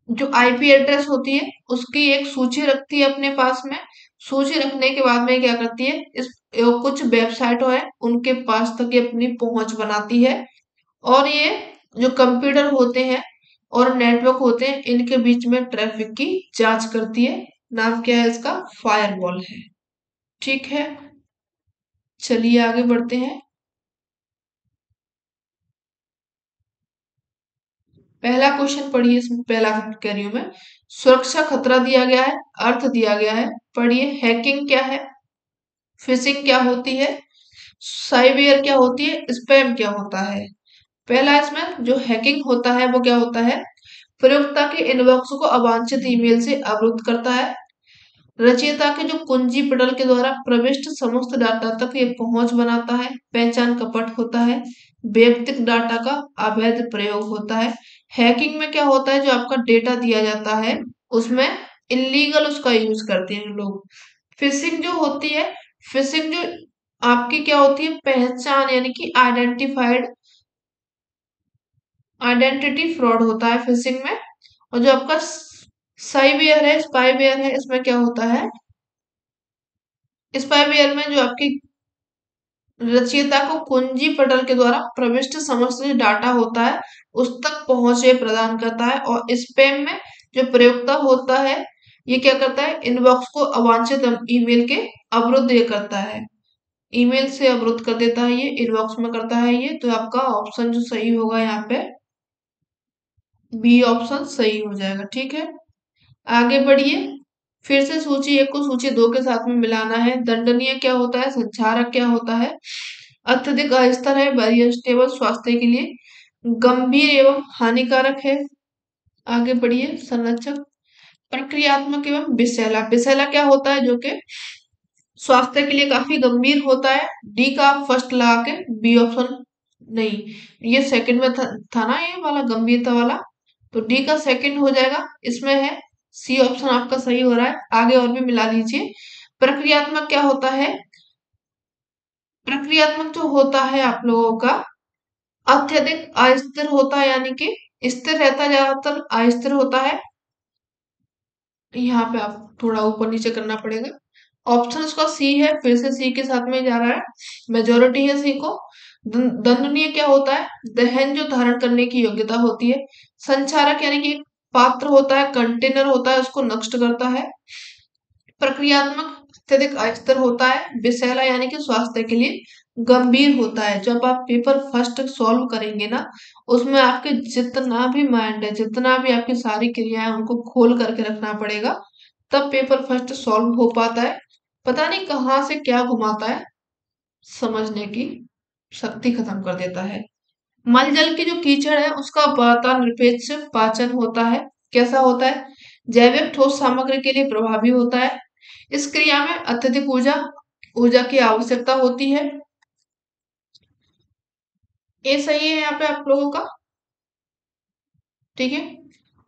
जो आईपी एड्रेस होती है उसकी एक सूची रखती है अपने पास में। सूची रखने के बाद में क्या करती है, इस कुछ वेबसाइटों है उनके पास तक ये अपनी पहुंच बनाती है और ये जो कंप्यूटर होते हैं और नेटवर्क होते हैं इनके बीच में ट्रैफिक की जांच करती है। नाम क्या है इसका, फायरवॉल है। ठीक है, चलिए आगे बढ़ते हैं। पहला क्वेश्चन पढ़िए, इसमें पहला कह रही हूं मैं। सुरक्षा खतरा दिया गया है, अर्थ दिया गया है, पढ़िए। हैकिंग क्या है, फिशिंग क्या होती है, साइवेयर क्या होती है, स्पैम क्या होता है। पहला इसमें जो हैकिंग होता है वो क्या होता है, प्रयोक्ता के इनबॉक्स को अवांछित ईमेल से अवरुद्ध करता है। रचयिता के जो कुंजी पटल के द्वारा प्रविष्ट समस्त डाटा तक ये पहुंच बनाता है। पहचान कपट होता है। वैयक्तिक डाटा का अवैध प्रयोग होता है। हैकिंग में क्या होता है, जो आपका डेटा दिया जाता है उसमें इलीगल उसका यूज करते हैं लोग। फिशिंग जो होती है, फिशिंग जो आपकी क्या होती है, पहचान यानी कि आइडेंटिटी फ्रॉड होता है फिशिंग में। और जो आपका साइवेयर है, स्पाईवेयर है, इसमें क्या होता है, स्पाईवेयर में जो आपकी रचयिता को कुंजी पटल के द्वारा प्रविष्ट समस्त जो डाटा होता है उस तक पहुंचे प्रदान करता है। और स्पैम में जो प्रयोक्ता होता है ये क्या करता है, इनबॉक्स को अवांछित ईमेल के अवरुद्ध ये करता है, ईमेल से अवरुद्ध कर देता है, ये इनबॉक्स में करता है ये। तो आपका ऑप्शन जो सही होगा यहाँ पे बी ऑप्शन सही हो जाएगा। ठीक है, आगे बढ़िए। फिर से सूची एक को सूची दो के साथ में मिलाना है। दंडनीय क्या होता है, संचारक क्या होता है, अत्यधिक अस्तर है, वेरिएबल स्वास्थ्य के लिए, गंभीर एवं हानिकारक है। आगे बढ़िए। संरक्षक, प्रक्रियात्मक एवं विषैला, विषैला क्या होता है, जो कि स्वास्थ्य के लिए काफी गंभीर होता है। डी का आप फर्स्ट लगा के बी ऑप्शन नहीं, ये सेकंड में था ना ये वाला गंभीरता वाला, तो डी का सेकंड हो जाएगा, इसमें है सी ऑप्शन आपका सही हो रहा है। आगे और भी मिला लीजिए। प्रक्रियात्मक क्या होता है, प्रक्रियात्मक जो होता है आप लोगों का अत्यधिक अस्थिर होता है, यानी कि स्थिर रहता है, ज्यादातर अस्थिर होता है। यहाँ पे आप थोड़ा ऊपर नीचे करना पड़ेगा। ऑप्शन उसका सी है, फिर से सी के साथ में जा रहा है, मेजोरिटी है सी को। दंडनीय क्या होता है, दहन जो धारण करने की योग्यता होती है। संचारक यानी कि पात्र होता है, कंटेनर होता है, उसको नष्ट करता है। प्रक्रियात्मक अत्यधिक अस्थिर होता है। विषैला यानी कि स्वास्थ्य के लिए गंभीर होता है। जब आप पेपर फर्स्ट सॉल्व करेंगे ना, उसमें आपके जितना भी माइंड है, जितना भी आपकी सारी क्रियाएं उनको खोल करके रखना पड़ेगा, तब पेपर फर्स्ट सॉल्व हो पाता है। पता नहीं कहाँ से क्या घुमाता है, समझने की शक्ति खत्म कर देता है। मल जल की जो कीचड़ है उसका वातावरण निरपेक्ष पाचन होता है। कैसा होता है, जैविक ठोस सामग्री के लिए प्रभावी होता है। इस क्रिया में अत्यधिक ऊर्जा ऊर्जा की आवश्यकता होती है। ए सही है यहाँ पे आप लोगों का। ठीक है।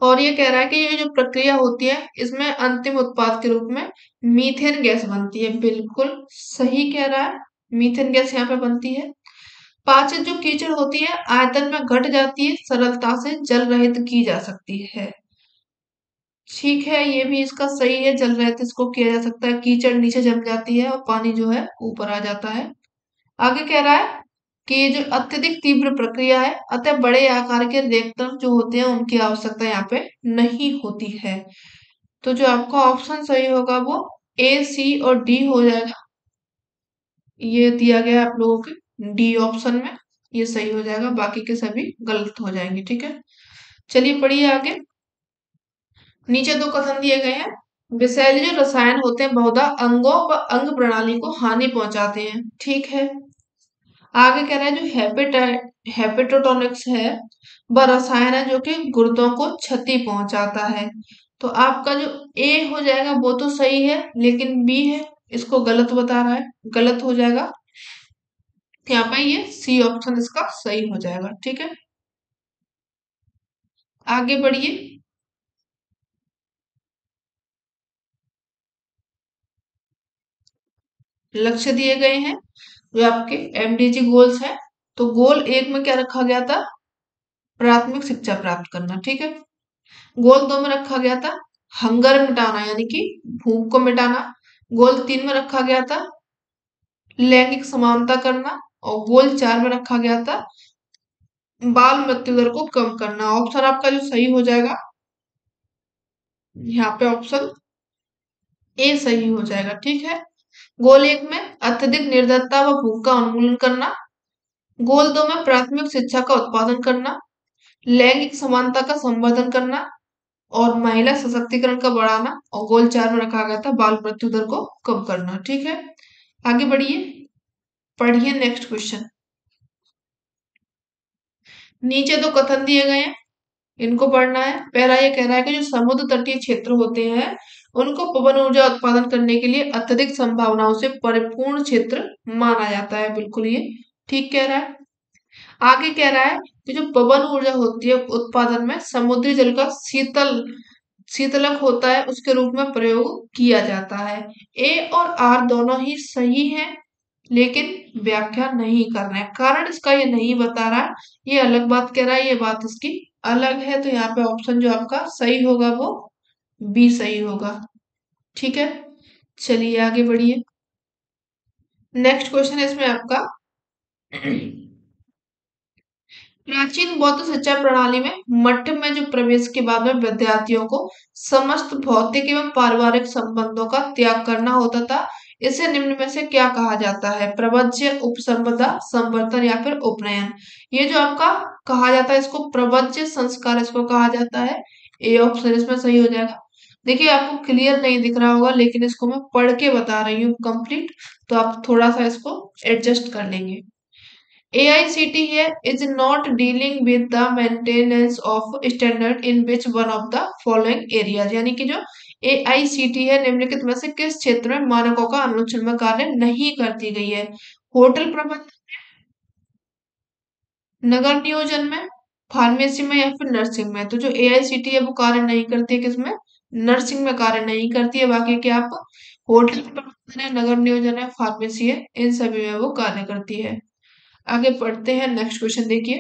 और ये कह रहा है कि ये जो प्रक्रिया होती है इसमें अंतिम उत्पाद के रूप में मीथेन गैस बनती है। बिल्कुल सही कह रहा है, मीथेन गैस यहाँ पे बनती है। पाचन जो कीचड़ होती है आयतन में घट जाती है, सरलता से जल रहित की जा सकती है। ठीक है, ये भी इसका सही है, जल रहित इसको किया जा सकता है। कीचड़ नीचे जम जाती है और पानी जो है ऊपर आ जाता है। आगे कह रहा है कि ये जो अत्यधिक तीव्र प्रक्रिया है, अतः बड़े आकार के रिएक्टर जो होते हैं उनकी आवश्यकता यहाँ पे नहीं होती है। तो जो आपका ऑप्शन सही होगा वो ए, सी और डी हो जाएगा। ये दिया गया है आप लोगों के डी ऑप्शन में, ये सही हो जाएगा, बाकी के सभी गलत हो जाएंगे। ठीक है, चलिए पढ़िए आगे। नीचे दो कथन दिए गए हैं। विषैले जो रसायन होते हैं बहुधा अंगों व अंग प्रणाली को हानि पहुंचाते हैं। ठीक है। आगे कह रहा है जो हेपेटोटोनिक्स है वह रसायन है जो कि गुर्दों को क्षति पहुंचाता है। तो आपका जो ए हो जाएगा वो तो सही है, लेकिन बी है इसको गलत बता रहा है, गलत हो जाएगा। यहाँ पे ये सी ऑप्शन इसका सही हो जाएगा। ठीक है, आगे बढ़िए। लक्ष्य दिए गए हैं जो आपके एमडीजी गोल्स हैं। तो गोल एक में क्या रखा गया था, प्राथमिक शिक्षा प्राप्त करना। ठीक है। गोल दो में रखा गया था हंगर मिटाना, यानी कि भूख को मिटाना। गोल तीन में रखा गया था लैंगिक समानता करना। और गोल चार में रखा गया था बाल मृत्यु दर को कम करना। ऑप्शन आपका जो सही हो जाएगा यहाँ पे ऑप्शन ए सही हो जाएगा। ठीक है। गोल एक में अत्यधिक निर्धनता व भूख का उन्मूलन करना। गोल दो में प्राथमिक शिक्षा का उत्पादन करना, लैंगिक समानता का संवर्धन करना और महिला सशक्तिकरण का बढ़ाना। और गोल चार में रखा गया था बाल मृत्यु दर को कम करना। ठीक है, आगे बढ़िए, पढ़िए नेक्स्ट क्वेश्चन। नीचे दो कथन दिए गए हैं, इनको पढ़ना है। पहला ये कह रहा है कि जो समुद्र तटीय क्षेत्र होते हैं उनको पवन ऊर्जा उत्पादन करने के लिए अत्यधिक संभावनाओं से परिपूर्ण क्षेत्र माना जाता है। बिल्कुल ये ठीक कह रहा है। आगे कह रहा है कि जो पवन ऊर्जा होती है उत्पादन में समुद्री जल का शीतलक होता है उसके रूप में प्रयोग किया जाता है। ए और आर दोनों ही सही हैं, लेकिन व्याख्या नहीं कर रहे हैं। कारण इसका ये नहीं बता रहा है, ये अलग बात कह रहा है, ये बात इसकी अलग है। तो यहाँ पे ऑप्शन जो आपका सही होगा वो बी सही होगा। ठीक है, चलिए आगे बढ़िए। नेक्स्ट क्वेश्चन है इसमें आपका प्राचीन बौद्ध शिक्षा प्रणाली में मठ में जो प्रवेश के बाद में विद्यार्थियों को समस्त भौतिक एवं पारिवारिक संबंधों का त्याग करना होता था। इसे निम्न में से क्या कहा जाता है, प्रवज्य, उपसंपदा, संवर्तन या फिर उपनयन। ये जो आपका कहा जाता है इसको प्रवज्य संस्कार इसको कहा जाता है। ए ऑप्शन इसमें सही हो जाएगा। देखिए आपको क्लियर नहीं दिख रहा होगा, लेकिन इसको मैं पढ़ के बता रही हूँ कंप्लीट, तो आप थोड़ा सा इसको एडजस्ट कर लेंगे। AICTE is not dealing with the maintenance of standard in which one of the following areas, यानी कि जो AICTE है निम्नलिखित में से किस क्षेत्र में मानकों का अनुच्छेद में कार्य नहीं करती गई है। होटल प्रबंधन, नगर नियोजन में, फार्मेसी में या फिर नर्सिंग में। तो जो AICTE है वो कार्य नहीं करती है किसमें, नर्सिंग में कार्य नहीं करती है। बाकी क्या आप होटल प्रबंधन है, नगर नियोजन है, फार्मेसी है, इन सभी में वो कार्य करती है। आगे पढ़ते हैं नेक्स्ट क्वेश्चन देखिए।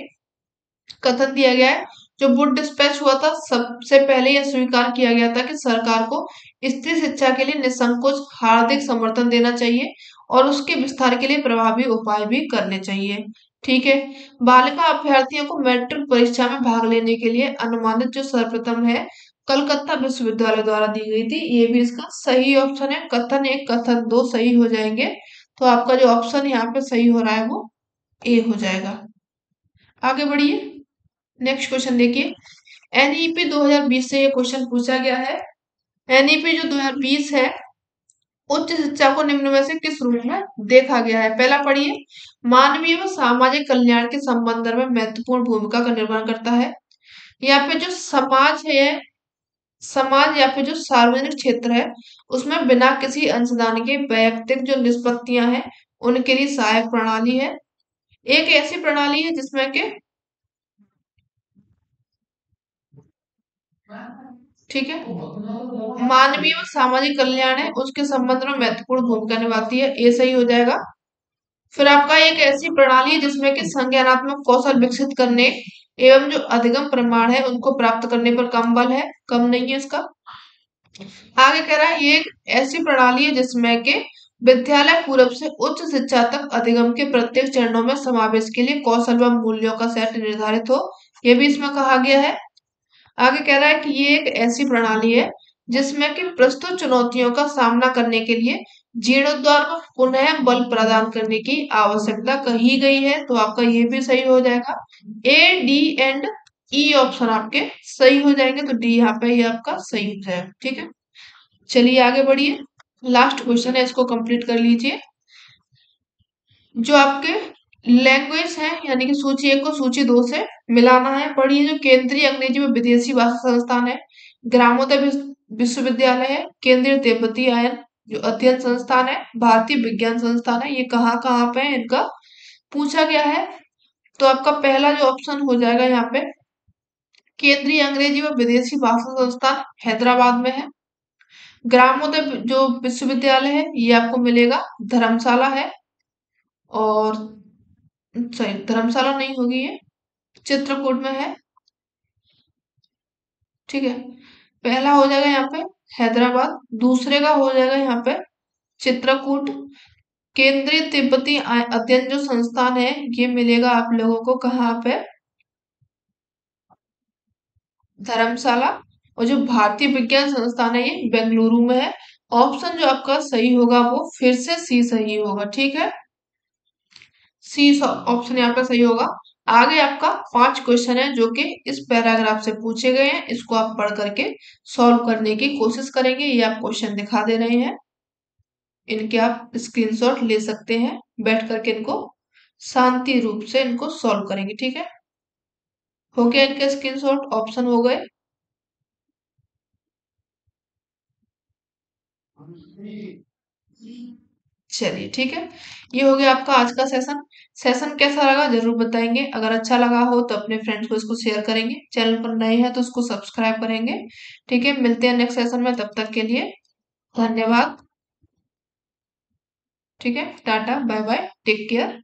कथन दिया गया है जो वुड डिस्पैच हुआ था सबसे पहले यह स्वीकार किया गया था कि सरकार को स्त्री शिक्षा के लिए निसंकोच हार्दिक समर्थन देना चाहिए और उसके विस्तार के लिए प्रभावी उपाय भी करने चाहिए। ठीक है। बालिका अभ्यर्थियों को मैट्रिक परीक्षा में भाग लेने के लिए अनुमानित जो सर्वप्रथम है कलकत्ता विश्वविद्यालय द्वारा दी गई थी। ये भी इसका सही ऑप्शन है। कथन एक कथन दो सही हो जाएंगे। तो आपका जो ऑप्शन यहाँ पे सही हो रहा है वो ए हो जाएगा। आगे बढ़िए, नेक्स्ट क्वेश्चन देखिए। एनईपी 2020 से ये क्वेश्चन पूछा गया है। एनईपी जो 2020 है उच्च शिक्षा को निम्न में से किस रूप में देखा गया है। पहला पढ़िए, मानवीय व सामाजिक कल्याण के संबंध में महत्वपूर्ण भूमिका का निर्वहन करता है। यहाँ पे जो समाज है, समाज या फिर जो सार्वजनिक क्षेत्र है उसमें बिना किसी अंशदान के वैयक्तिक जो निष्पत्तियां हैं उनके लिए सहायक प्रणाली है। एक ऐसी प्रणाली है जिसमें कि, ठीक है, मानवीय व सामाजिक कल्याण है उसके संबंध में महत्वपूर्ण भूमिका निभाती है, ये सही हो जाएगा। फिर आपका एक ऐसी प्रणाली है जिसमें कि संज्ञानात्मक कौशल विकसित करने एवं जो अधिगम प्रमाण है उनको प्राप्त करने पर कम बल है, कम नहीं है इसका। आगे कह रहा है ये एक ऐसी प्रणाली है जिसमें कि विद्यालय पूर्व से उच्च शिक्षा तक अधिगम के प्रत्येक चरणों में समावेश के लिए कौशल व मूल्यों का सेट निर्धारित हो, ये भी इसमें कहा गया है। आगे कह रहा है कि ये एक ऐसी प्रणाली है जिसमें कि प्रस्तुत चुनौतियों का सामना करने के लिए जीर्णोद्धार को पुनः बल प्रदान करने की आवश्यकता कही गई है, तो आपका ये भी सही हो जाएगा। ए, डी एंड ई ऑप्शन आपके सही हो जाएंगे, तो डी यहाँ पे ये आपका सही हो जाएगा। ठीक है, चलिए आगे बढ़िए। लास्ट क्वेश्चन है, इसको कंप्लीट कर लीजिए। जो आपके लैंग्वेज है यानी कि सूची 1 को सूची 2 से मिलाना है। पढ़िए, जो केंद्रीय अंग्रेजी व विदेशी भाषा संस्थान है, ग्रामोदय विश्वविद्यालय है, केंद्रीय तिब्बती आयन जो अध्ययन संस्थान है, भारतीय विज्ञान संस्थान है, ये कहाँ कहाँ पे है इनका पूछा गया है। तो आपका पहला जो ऑप्शन हो जाएगा यहाँ पे केंद्रीय अंग्रेजी व विदेशी भाषा संस्थान हैदराबाद में है। ग्रामोदय जो विश्वविद्यालय है ये आपको मिलेगा धर्मशाला है, और सही धर्मशाला नहीं होगी, ये चित्रकूट में है। ठीक है, पहला हो जाएगा यहाँ पे हैदराबाद, दूसरे का हो जाएगा यहाँ पे चित्रकूट। केंद्रीय तिब्बती अध्ययन जो संस्थान है ये मिलेगा आप लोगों को कहाँ पे, धर्मशाला। और जो भारतीय विज्ञान संस्थान है ये बेंगलुरु में है। ऑप्शन जो आपका सही होगा वो फिर से सी सही होगा। ठीक है, सी ऑप्शन यहाँ पे सही होगा। आगे आपका 5 क्वेश्चन है जो कि इस पैराग्राफ से पूछे गए हैं, इसको आप पढ़ करके सॉल्व करने की कोशिश करेंगे। ये आप क्वेश्चन दिखा दे रहे हैं, इनके आप स्क्रीनशॉट ले सकते हैं, बैठ करके इनको शांति रूप से इनको सॉल्व करेंगे। ठीक है, हो गया इनके स्क्रीनशॉट, ऑप्शन हो गए। चलिए ठीक है, ये हो गया आपका आज का सेशन। सेशन कैसा लगा जरूर बताएंगे, अगर अच्छा लगा हो तो अपने फ्रेंड्स को इसको शेयर करेंगे, चैनल पर नए हैं तो उसको सब्सक्राइब करेंगे। ठीक है, मिलते हैं नेक्स्ट सेशन में, तब तक के लिए धन्यवाद। ठीक है, tata bye bye, take care.